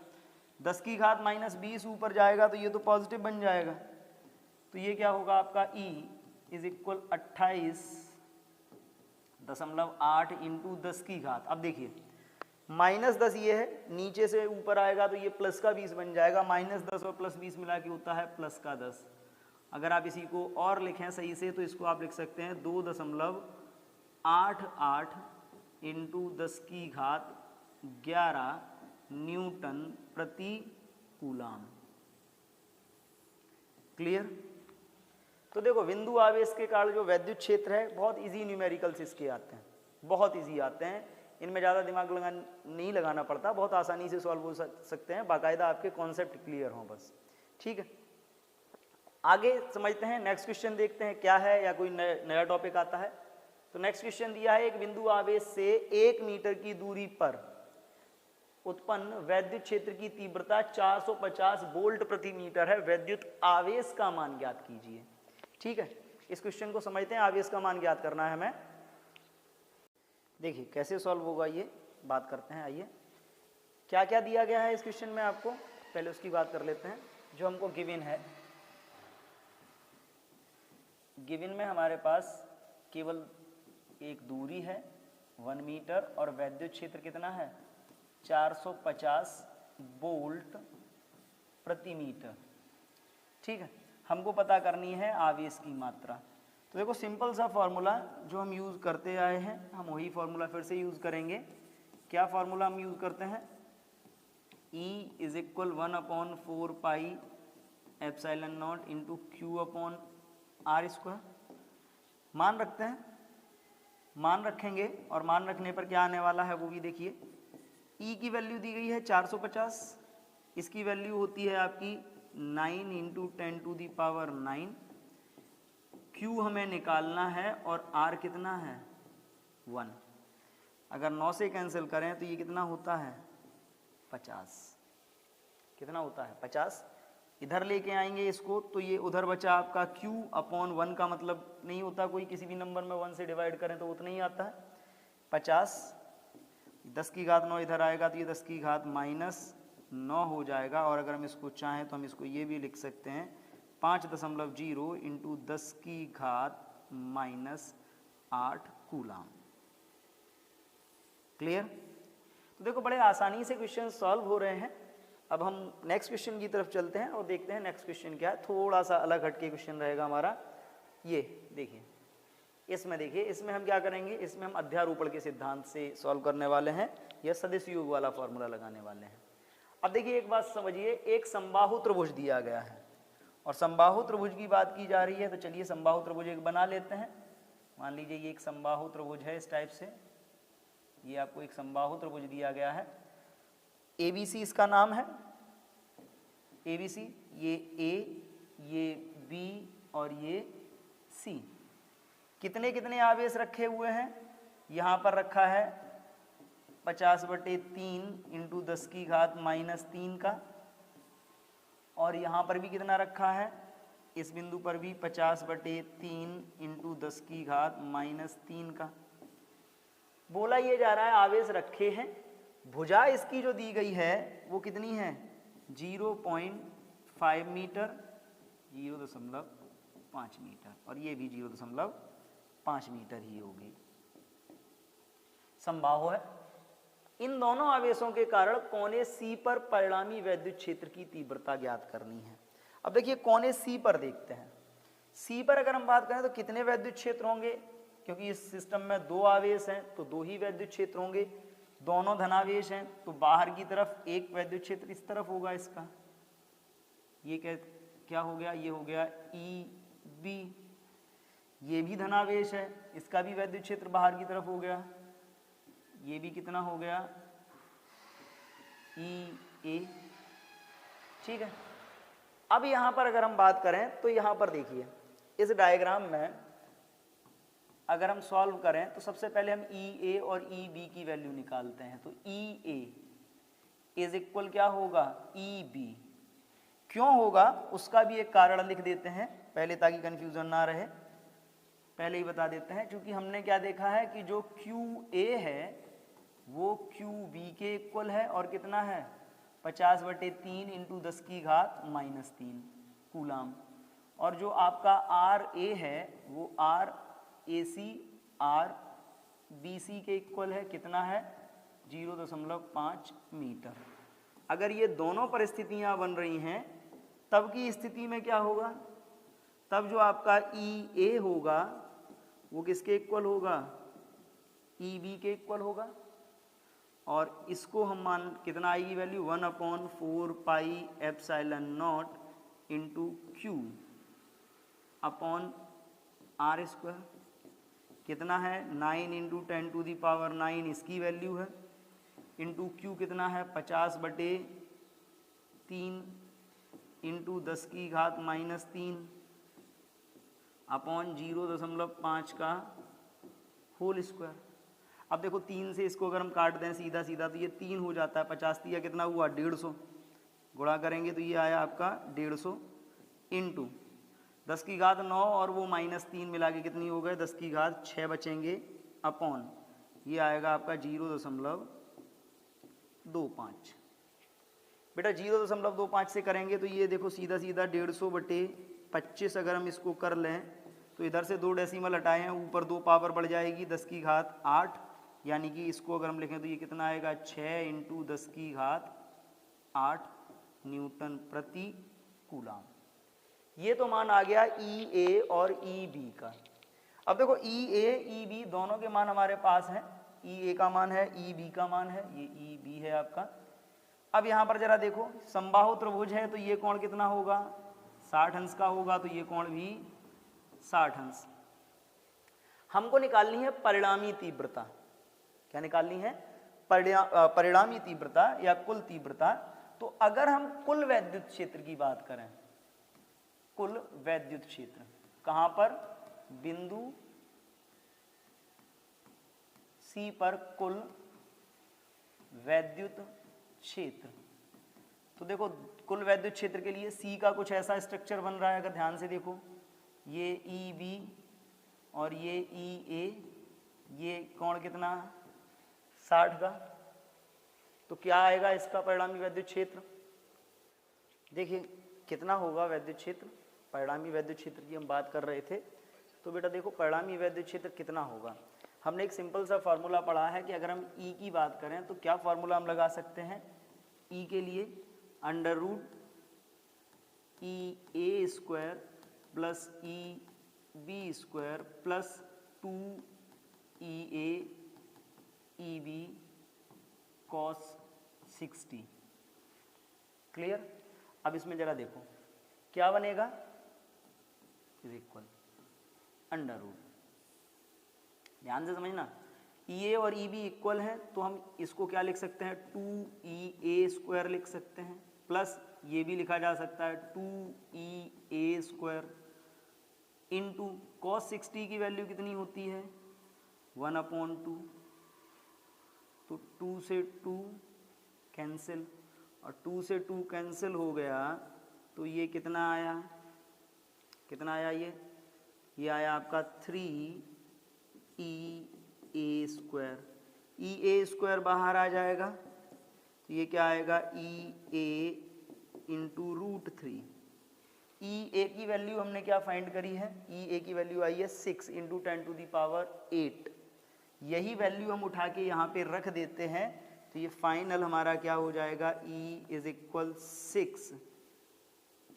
10 की घात माइनस 20 ऊपर जाएगा तो ये तो पॉजिटिव बन जाएगा, तो ये क्या होगा आपका E इज इक्वल 28.8 इंटू 10 की घात। अब देखिए माइनस 10 ये है, नीचे से ऊपर आएगा तो ये प्लस का 20 बन जाएगा, माइनस 10 और प्लस 20 मिला के होता है प्लस का 10। अगर आप इसी को और लिखें सही से तो इसको आप लिख सकते हैं 2.88 इंटू 10 की घात 11 न्यूटन प्रति कूलाम। क्लियर, तो देखो बिंदु आवेश के कारण जो वैद्युत क्षेत्र है बहुत इजी न्यूमेरिकल्स इसके आते हैं, बहुत इजी आते हैं, इनमें ज़्यादा दिमाग नहीं लगाना पड़ता, बहुत आसानी से सॉल्व हो सकते हैं, बाकायदा आपके कॉन्सेप्ट क्लियर हों बस। ठीक है, आगे समझते हैं, नेक्स्ट क्वेश्चन देखते हैं क्या है, या कोई नया टॉपिक आता है। तो नेक्स्ट क्वेश्चन दिया है, एक बिंदु आवेश से 1 मीटर की दूरी पर उत्पन्न वैद्युत क्षेत्र की तीव्रता 450 वोल्ट प्रति मीटर है, वैद्युत आवेश का मान ज्ञात कीजिए। ठीक है, इस क्वेश्चन को समझते हैं, आवेश का मान ज्ञात करना है हमें। देखिए कैसे सॉल्व होगा ये बात करते हैं। आइए, क्या क्या दिया गया है इस क्वेश्चन में आपको, पहले उसकी बात कर लेते हैं जो हमको गिवन है। गिवन में हमारे पास केवल एक दूरी है 1 मीटर और वैद्युत क्षेत्र कितना है 450 वोल्ट प्रति मीटर। ठीक है, हमको पता करनी है आवेश की मात्रा। तो देखो सिंपल सा फॉर्मूला जो हम यूज़ करते आए हैं, हम वही फॉर्मूला फिर से यूज़ करेंगे। क्या फॉर्मूला हम यूज़ करते हैं, E is equal 1/4 pi epsilon naught into Q upon R square. मान रखते हैं, मान रखेंगे, और मान रखने पर क्या आने वाला है वो भी देखिए। E की वैल्यू दी गई है 450, इसकी वैल्यू होती है आपकी 9 into 10 to the power 9। Q हमें निकालना है और R कितना है 1। अगर 9 से कैंसिल करें तो ये कितना होता है 50। कितना होता है 50। इधर लेके आएंगे इसको तो ये उधर बचा आपका Q अपॉन 1 का मतलब नहीं होता कोई, किसी भी नंबर में 1 से डिवाइड करें तो उतना ही आता है 50। 10 की घात 9 इधर आएगा तो ये 10 की घात माइनस 9 हो जाएगा, और अगर हम इसको चाहें तो हम इसको ये भी लिख सकते हैं 5.0 इंटू 10 की घात माइनस 8 कूलाम। क्लियर, तो देखो बड़े आसानी से क्वेश्चन सॉल्व हो रहे हैं। अब हम नेक्स्ट क्वेश्चन की तरफ चलते हैं और देखते हैं नेक्स्ट क्वेश्चन क्या है। थोड़ा सा अलग हटके क्वेश्चन रहेगा हमारा। ये देखिए, इसमें देखिए, इसमें हम क्या करेंगे, इसमें हम अध्यारोपण के सिद्धांत से सॉल्व करने वाले हैं या सदिश योग वाला फॉर्मूला लगाने वाले हैं। अब देखिए एक बात समझिए, एक समबाहु त्रिभुज दिया गया है और समबाहु त्रिभुज की बात की जा रही है, तो चलिए समबाहु त्रिभुज एक बना लेते हैं। मान लीजिए ये एक समबाहु त्रिभुज है इस टाइप से, ये आपको एक समबाहु त्रिभुज दिया गया है। ABC इसका नाम है, ABC, ये A, ये B और ये C। कितने कितने आवेश रखे हुए हैं, यहाँ पर रखा है 50/3 इंटू 10 की घात -3 का, और यहाँ पर भी कितना रखा है, इस बिंदु पर भी 50/3 इंटू 10 की घात -3 का। बोला ये जा रहा है आवेश रखे हैं, भुजा इसकी जो दी गई है वो कितनी है, 0.5 मीटर, 0.5 मीटर, और ये भी 0.5 मीटर ही होगी। समबाहु है। इन दोनों आवेशों के कारण कोने C पर परिणामी वैद्युत क्षेत्र की तीव्रता ज्ञात करनी है। अब देखिए कोने C पर देखते हैं। C पर अगर हम बात करें तो कितने वैद्युत क्षेत्र होंगे, क्योंकि इस सिस्टम में 2 आवेश हैं तो 2 ही वैद्युत क्षेत्र होंगे। दोनों धनावेश हैं तो बाहर की तरफ एक वैद्युत क्षेत्र इस तरफ होगा इसका। ये क्या हो गया, ये हो गया EB। ये भी धनावेश है, इसका भी वैद्युत क्षेत्र बाहर की तरफ हो गया। ये भी कितना हो गया, EA। ठीक है। अब यहाँ पर अगर हम बात करें तो यहाँ पर देखिए इस डायग्राम में अगर हम सॉल्व करें तो सबसे पहले हम EA और EB की वैल्यू निकालते हैं। तो EA इज इक्वल क्या होगा, EB। क्यों होगा उसका भी एक कारण लिख देते हैं पहले, ताकि कंफ्यूजन ना रहे, पहले ही बता देते हैं। क्योंकि हमने क्या देखा है कि जो QA है वो QB के इक्वल है, और कितना है 50/3 इंटू 10 की घात -3 कूलाम। और जो आपका RA है वो RAC RBC के इक्वल है, कितना है 0.5 मीटर। अगर ये दोनों परिस्थितियां बन रही हैं तब की स्थिति में क्या होगा, तब जो आपका EA होगा वो किसके इक्वल होगा, EB के इक्वल होगा। और इसको हम मान कितना आएगी value, 1/4 pi epsilon naught into Q upon R²। कितना है 9 इंटू 10⁻⁹ इसकी वैल्यू है, इंटू Q कितना है 50/3 इंटू 10 की घात -3 अपॉन 0.5 का होल स्क्वायर। अब देखो 3 से इसको अगर हम काट दें सीधा सीधा तो ये 3 हो जाता है, 50 या कितना हुआ 150, गुणा करेंगे तो ये आया आपका 150 इंटू 10 की घात 9 और वो -3 मिला के कितनी हो गए 10 की घात 6 बचेंगे, अपॉन ये आएगा आपका 0.25। बेटा 0.25 से करेंगे तो ये देखो सीधा सीधा 150/25 अगर हम इसको कर लें तो इधर से 2 डेसिमल हटाए हैं, ऊपर 2 पावर बढ़ जाएगी 10 की घात 8, यानी कि इसको अगर हम लिखें तो ये कितना आएगा 6 इंटू 10 की घात 8 न्यूटन प्रति कूलाम। ये तो मान आ गया EA और EB का। अब देखो EA EB दोनों के मान हमारे पास हैं, EA का मान है, EB का मान है, ये EB है आपका। अब यहाँ पर जरा देखो समबाहु त्रिभुज है तो ये कोण कितना होगा 60 अंश का होगा, तो ये कोण भी 60 अंश। हमको निकालनी है परिणामी तीव्रता। क्या निकालनी है, परिणामी तीव्रता या कुल तीव्रता। तो अगर हम कुल वैद्युत क्षेत्र की बात करें, कुल वैद्युत क्षेत्र कहां पर, बिंदु C पर कुल वैद्युत क्षेत्र। तो देखो कुल वैद्युत क्षेत्र के लिए C का कुछ ऐसा स्ट्रक्चर बन रहा है, अगर ध्यान से देखो ये EB और ये EA, ये कोण कितना 60 का। तो क्या आएगा इसका परिणामी वैद्युत क्षेत्र, देखिए कितना होगा वैद्युत क्षेत्र, परिणामी वैद्युत क्षेत्र की हम बात कर रहे थे। तो बेटा देखो परिणामी वैद्युत क्षेत्र कितना होगा, हमने एक सिंपल सा फार्मूला पढ़ा है कि अगर हम E की बात करें तो क्या फार्मूला हम लगा सकते हैं E के लिए, under root E A square plus E B square plus 2 E A E B cos 60। Clear. अब इसमें जरा देखो क्या बनेगा, इज इक्वल अंडर रूट, ध्यान से समझना, ई ए और ई बी इक्वल है तो हम इसको क्या लिख सकते हैं 2e a स्क्वायर लिख सकते हैं, प्लस ये भी लिखा जा सकता है 2e a square into cos 60 की वैल्यू कितनी होती है 1/2, तो 2 से 2 कैंसिल और 2 से 2 कैंसिल हो गया तो ये कितना आया, कितना आया, ये आया आपका 3e a square, E A square बाहर आ जाएगा तो ये क्या आएगा ई ए इंटू रूट 3। ई ए की वैल्यू हमने क्या फाइंड करी है, ई ए की वैल्यू आई है 6 इंटू 10⁸ 8। यही वैल्यू हम उठा के यहाँ पे रख देते हैं तो ये फाइनल हमारा क्या हो जाएगा, E is equal 6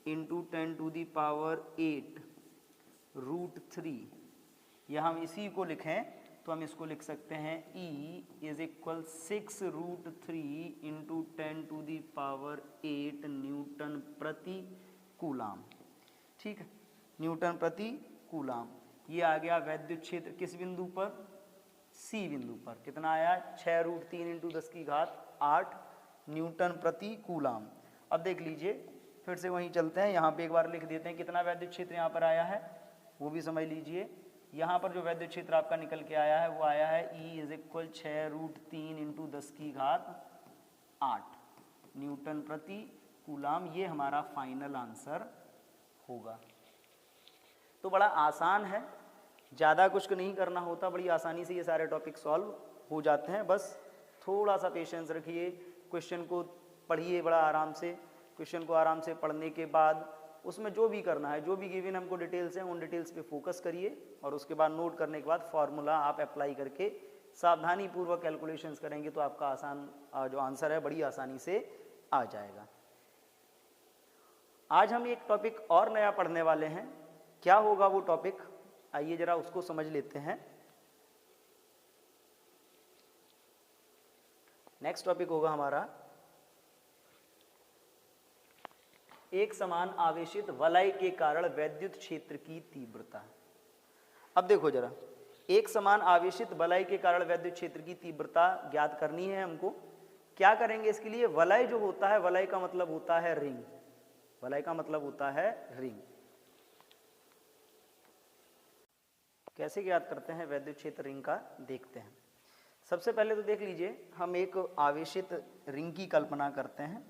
into 10⁸ root 3। या हम इसी को लिखें तो हम इसको लिख सकते हैं E is equal 6 root 3 into 10⁸ newton प्रति कूलाम। ठीक है, न्यूटन प्रति कूलाम। ये आ गया वैद्युत क्षेत्र किस बिंदु पर, सी बिंदु पर। कितना आया 6 रूट 3 इंटू 10⁸ न्यूटन प्रति कूलाम। अब देख लीजिए फिर से वहीं चलते हैं, यहाँ पे एक बार लिख देते हैं कितना वैद्युत क्षेत्र यहाँ पर आया है वो भी समझ लीजिए। यहाँ पर जो वैद्युत क्षेत्र आपका निकल के आया है वो आया है E is equal 6 root 3 into 10⁸ newton प्रति कूलाम। ये हमारा फाइनल आंसर होगा। तो बड़ा आसान है, ज़्यादा कुछ नहीं करना होता, बड़ी आसानी से ये सारे टॉपिक सॉल्व हो जाते हैं। बस थोड़ा सा पेशेंस रखिए, क्वेश्चन को पढ़िए बड़ा आराम से। क्वेश्चन को आराम से पढ़ने के बाद उसमें जो भी करना है, जो भी गिवन हमको डिटेल्स हैं उन डिटेल्स पे फोकस करिए और उसके बाद नोट करने के बाद फॉर्मूला आप अप्लाई करके सावधानी पूर्वक कैलकुलेशंस करेंगे तो आपका आसान जो आंसर है बड़ी आसानी से आ जाएगा। आज हम एक टॉपिक और नया पढ़ने वाले हैं। क्या होगा वो टॉपिक, आइए जरा उसको समझ लेते हैं। नेक्स्ट टॉपिक होगा हमारा एक समान आवेशित वलय के कारण वैद्युत क्षेत्र की तीव्रता। अब देखो जरा, एक समान आवेशित वलय के कारण वैद्युत क्षेत्र की तीव्रता ज्ञात करनी है हमको। क्या करेंगे इसके लिए, वलय जो होता है, वलय का मतलब होता है रिंग, वलय का मतलब होता है रिंग। कैसे ज्ञात करते हैं वैद्युत क्षेत्र रिंग का, देखते हैं। सबसे पहले तो देख लीजिए, हम एक आवेशित रिंग की कल्पना करते हैं।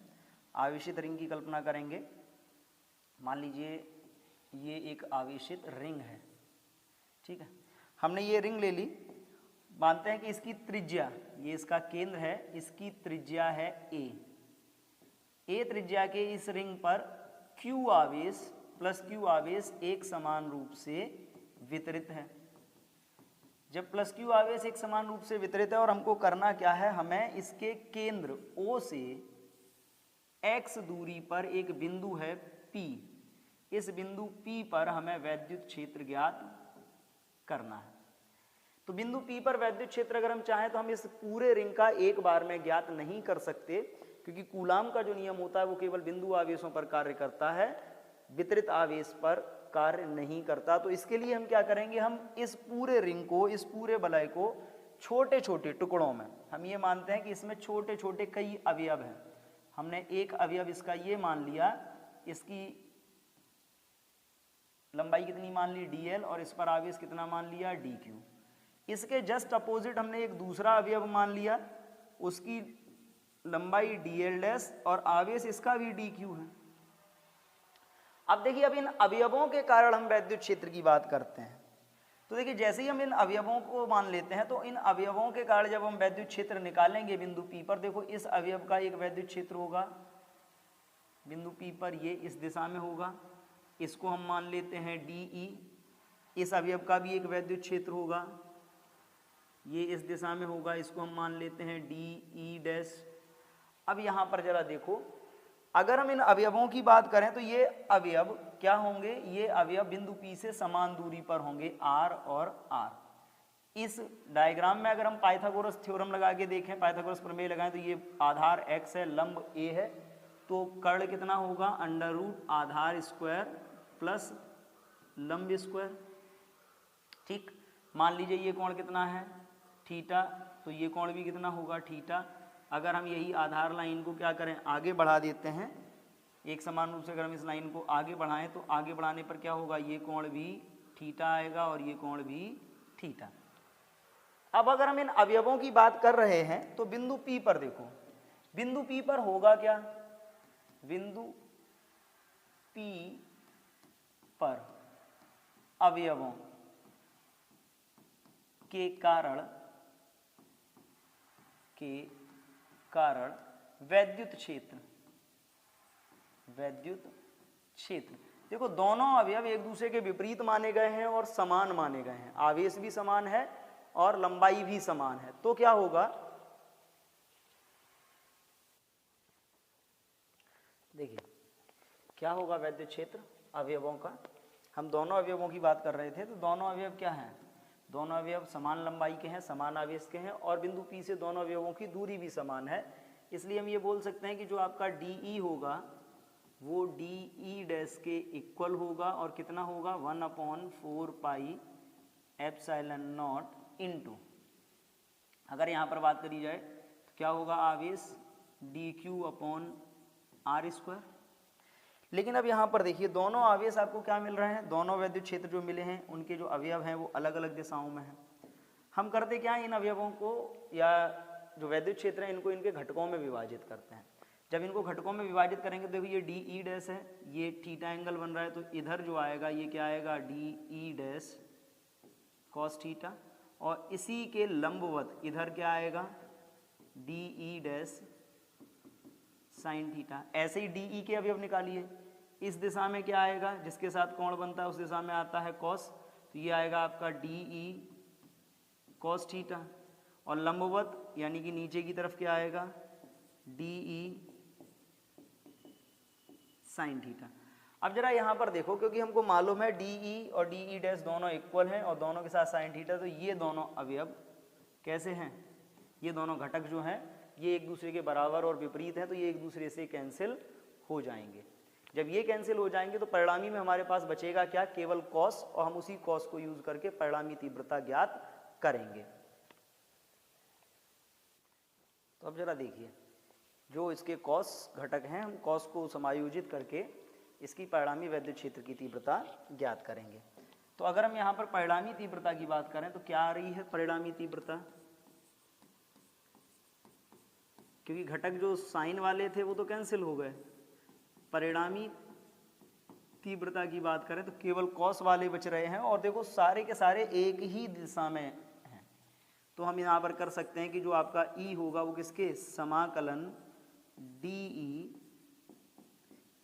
आवेशित रिंग की कल्पना करेंगे, मान लीजिए ये एक आवेशित रिंग है, ठीक है। हमने ये रिंग ले ली, मानते हैं कि इसकी त्रिज्या, ये इसका केंद्र है, इसकी त्रिज्या है ए त्रिज्या के इस रिंग पर Q आवेश प्लस Q आवेश एक समान रूप से वितरित है। जब प्लस Q आवेश एक समान रूप से वितरित है और हमको करना क्या है, हमें इसके केंद्र O से x दूरी पर एक बिंदु है P, इस बिंदु P पर हमें वैद्युत क्षेत्र ज्ञात करना है। तो बिंदु P पर वैद्युत क्षेत्र अगर हम चाहें तो हम इस पूरे रिंग का एक बार में ज्ञात नहीं कर सकते, क्योंकि कूलाम का जो नियम होता है वो केवल बिंदु आवेशों पर कार्य करता है, वितरित आवेश पर कार्य नहीं करता। तो इसके लिए हम क्या करेंगे, हम इस पूरे रिंग को, इस पूरे वलय को छोटे छोटे टुकड़ों में, हम ये मानते हैं कि इसमें छोटे छोटे कई अवयव हैं। हमने एक अवयव इसका ये मान लिया, इसकी लंबाई कितनी मान ली dl और इस पर आवेश कितना मान लिया dq। इसके जस्ट अपोजिट हमने एक दूसरा अवयव मान लिया, उसकी लंबाई dl डैश और आवेश इसका भी dq है। अब देखिए, अब इन अवयवों के कारण हम वैद्युत क्षेत्र की बात करते हैं। तो देखिए, जैसे ही हम इन अवयवों को मान लेते हैं तो इन अवयवों के कारण जब हम वैद्युत क्षेत्र निकालेंगे बिंदु P पर, देखो इस अवयव का एक वैद्युत क्षेत्र होगा बिंदु P पर, ये इस दिशा में होगा, इसको हम मान लेते हैं DE। इस अवयव का भी एक वैद्युत क्षेत्र होगा, ये इस दिशा में होगा, इसको हम मान लेते हैं DE डैश। अब यहाँ पर जरा देखो, अगर हम इन अवयवों की बात करें तो ये अवयव क्या होंगे, ये अवयव बिंदु P से समान दूरी पर होंगे, R और R। इस डायग्राम में अगर हम पाइथागोरस थ्योरम लगा के देखें, पाइथागोरस प्रमेय लगाएं, तो ये आधार x है, लंब a है, तो कर्ण कितना होगा, अंडर रूट आधार स्क्वायर प्लस लंब स्क्वायर। ठीक, मान लीजिए ये कोण कितना है, थीटा, तो ये कोण भी कितना होगा, थीटा। अगर हम यही आधार लाइन को क्या करें, आगे बढ़ा देते हैं, एक समान रूप से अगर हम इस लाइन को आगे बढ़ाएं तो आगे बढ़ाने पर क्या होगा, ये कोण भी थीटा आएगा और ये कोण भी थीटा। अब अगर हम इन अवयवों की बात कर रहे हैं तो बिंदु P पर देखो, बिंदु P पर होगा क्या, बिंदु P पर अवयवों के कारण वैद्युत क्षेत्र, देखो दोनों अवयव एक दूसरे के विपरीत माने गए हैं और समान माने गए हैं, आवेश भी समान है और लंबाई भी समान है, तो क्या होगा, देखिए क्या होगा वैद्युत क्षेत्र अवयवों का। हम दोनों अवयवों की बात कर रहे थे, तो दोनों अवयव क्या हैं, दोनों अवयव समान लंबाई के हैं, समान आवेश के हैं और बिंदु P से दोनों अवयवों की दूरी भी समान है। इसलिए हम ये बोल सकते हैं कि जो आपका DE होगा वो DE डैश के इक्वल होगा और कितना होगा, 1/4 पाई एप्सिलॉन नॉट इनटू, अगर यहाँ पर बात करी जाए तो क्या होगा, आवेश dQ/r²। लेकिन अब यहाँ पर देखिए दोनों आवेश आपको क्या मिल रहे हैं, दोनों वैद्युत क्षेत्र जो मिले हैं उनके जो अवयव हैं वो अलग अलग दिशाओं में हैं। हम करते क्या है, इन अवयवों को या जो वैद्युत क्षेत्र हैं इनको इनके घटकों में विभाजित करते हैं। जब इनको घटकों में विभाजित करेंगे तो देखो ये DE डैश है, ये थीटा एंगल बन रहा है, तो इधर जो आएगा ये क्या आएगा, DE डैश कॉस थीटा, और इसी के लंबवत इधर क्या आएगा, DE डैश साइन थीटा। ऐसे ही DE के अवयव निकालिए, इस दिशा में क्या आएगा, जिसके साथ कोण बनता है उस दिशा में आता है कॉस, तो ये आएगा आपका DE कॉस थीटा, और लंबवत यानी कि नीचे की तरफ क्या आएगा, DE साइन थीटा। अब जरा यहाँ पर देखो, क्योंकि हमको मालूम है DE और DE डैश दोनों इक्वल हैं और दोनों के साथ साइन थीटा, तो ये दोनों अवयव कैसे हैं, ये दोनों घटक जो हैं ये एक दूसरे के बराबर और विपरीत हैं, तो ये एक दूसरे से कैंसिल हो जाएंगे। जब ये कैंसिल हो जाएंगे तो परिणामी में हमारे पास बचेगा क्या, केवल कॉस, और हम उसी कॉस को यूज करके परिणामी तीव्रता ज्ञात करेंगे। तो अब जरा देखिए, जो इसके कॉस घटक हैं हम कॉस को समायोजित करके इसकी परिणामी वैद्युत क्षेत्र की तीव्रता ज्ञात करेंगे। तो अगर हम यहाँ पर परिणामी तीव्रता की बात करें तो क्या आ रही है परिणामी तीव्रता, क्योंकि घटक जो साइन वाले थे वो तो कैंसिल हो गए, परिणामी तीव्रता की बात करें तो केवल कॉस वाले बच रहे हैं, और देखो सारे के सारे एक ही दिशा में हैं, तो हम यहाँ पर कर सकते हैं कि जो आपका E होगा वो किसके, समाकलन DE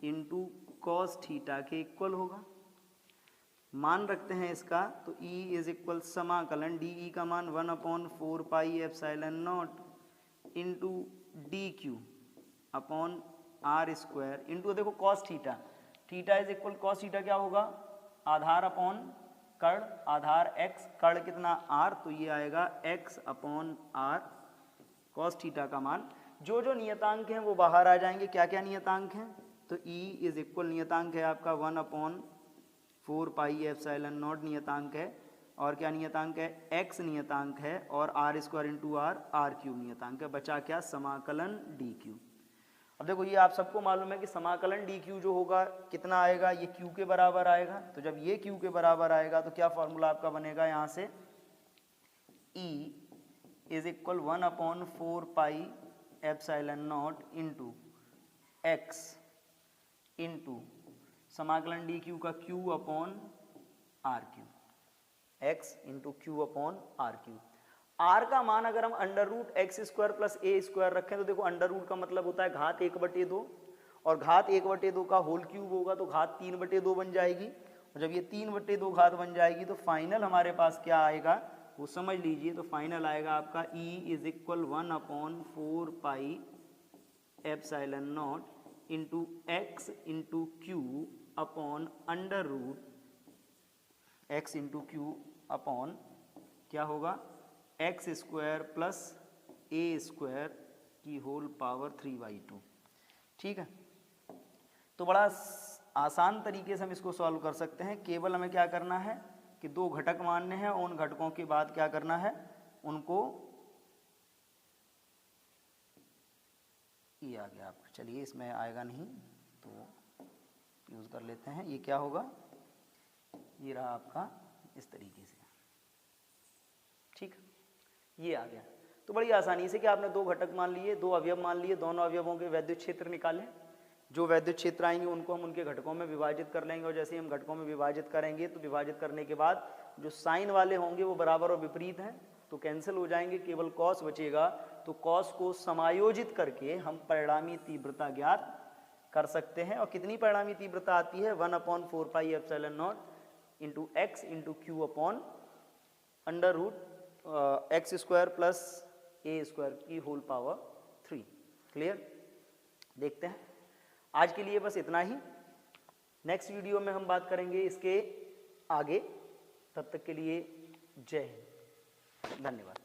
इंटू कॉस थीटा के इक्वल होगा। मान रखते हैं इसका, तो E इज इक्वल समाकलन DE का मान 1/4 pi epsilon naught into DQ/r² into देखो cos theta, theta is equal cos theta क्या होगा, आधार अपॉन कर्ण, आधार x, कर्ण कितना r, तो ये आएगा x/r कॉस थीटा का मान। जो जो नियतांक हैं वो बाहर आ जाएंगे, क्या क्या नियतांक हैं, तो E इज इक्वल नियतांक है आपका 1/4 पाई एप्सिलॉन नॉट नियतांक है, और क्या नियतांक है, x नियतांक है, और r² इंटू r³ नियतांक है, बचा क्या, समाकलन dq। अब देखो ये आप सबको मालूम है कि समाकलन dq जो होगा कितना आएगा, ये q के बराबर आएगा, तो जब ये q के बराबर आएगा तो क्या फॉर्मूला आपका बनेगा यहाँ से, E is equal 1/4 pi epsilon naught into x into समाकलन dq का q/r³, x into q/r³। r का मान अगर हम √x² प्लस a² रखें तो देखो अंडर रूट का मतलब होता है घात 1/2, और घात 1/2 का होल क्यूब होगा तो घात 3/2 बन जाएगी, और जब ये 3/2 घात बन जाएगी तो फाइनल हमारे पास क्या आएगा वो समझ लीजिए, तो फाइनल आएगा आपका E is equal 1/4 pi epsilon naught into x into Q upon under root x into Q upon क्या होगा x square plus a square की होल पावर 3/2। ठीक है, तो बड़ा आसान तरीके से हम इसको सॉल्व कर सकते हैं। केवल हमें क्या करना है कि दो घटक मानने हैं, उन घटकों के बाद क्या करना है, उनको ये आ गया आपका, चलिए इसमें आएगा नहीं तो यूज़ कर लेते हैं। ये क्या होगा, ये रहा आपका इस तरीके से। ठीक, ये आ गया। तो बड़ी आसानी से कि आपने दो घटक मान लिए, दो अवयव मान लिए, दोनों अवयवों के वैद्युत क्षेत्र निकालें। जो वैद्युत क्षेत्र आएंगे उनको हम उनके घटकों में विभाजित कर लेंगे, और जैसे ही हम घटकों में विभाजित करेंगे तो विभाजित करने के बाद जो साइन वाले होंगे वो बराबर और विपरीत हैं तो कैंसिल हो जाएंगे, केवल कॉस बचेगा। तो कॉस को समायोजित करके हम परिणामी तीव्रता ज्ञात कर सकते हैं। और कितनी परिणामी तीव्रता आती है, 1/4πε0 into x into Q upon under root x square plus a square की होल पावर 3। क्लियर, देखते हैं। आज के लिए बस इतना ही। नेक्स्ट वीडियो में हम बात करेंगे इसके आगे। तब तक के लिए जय हिंद, धन्यवाद।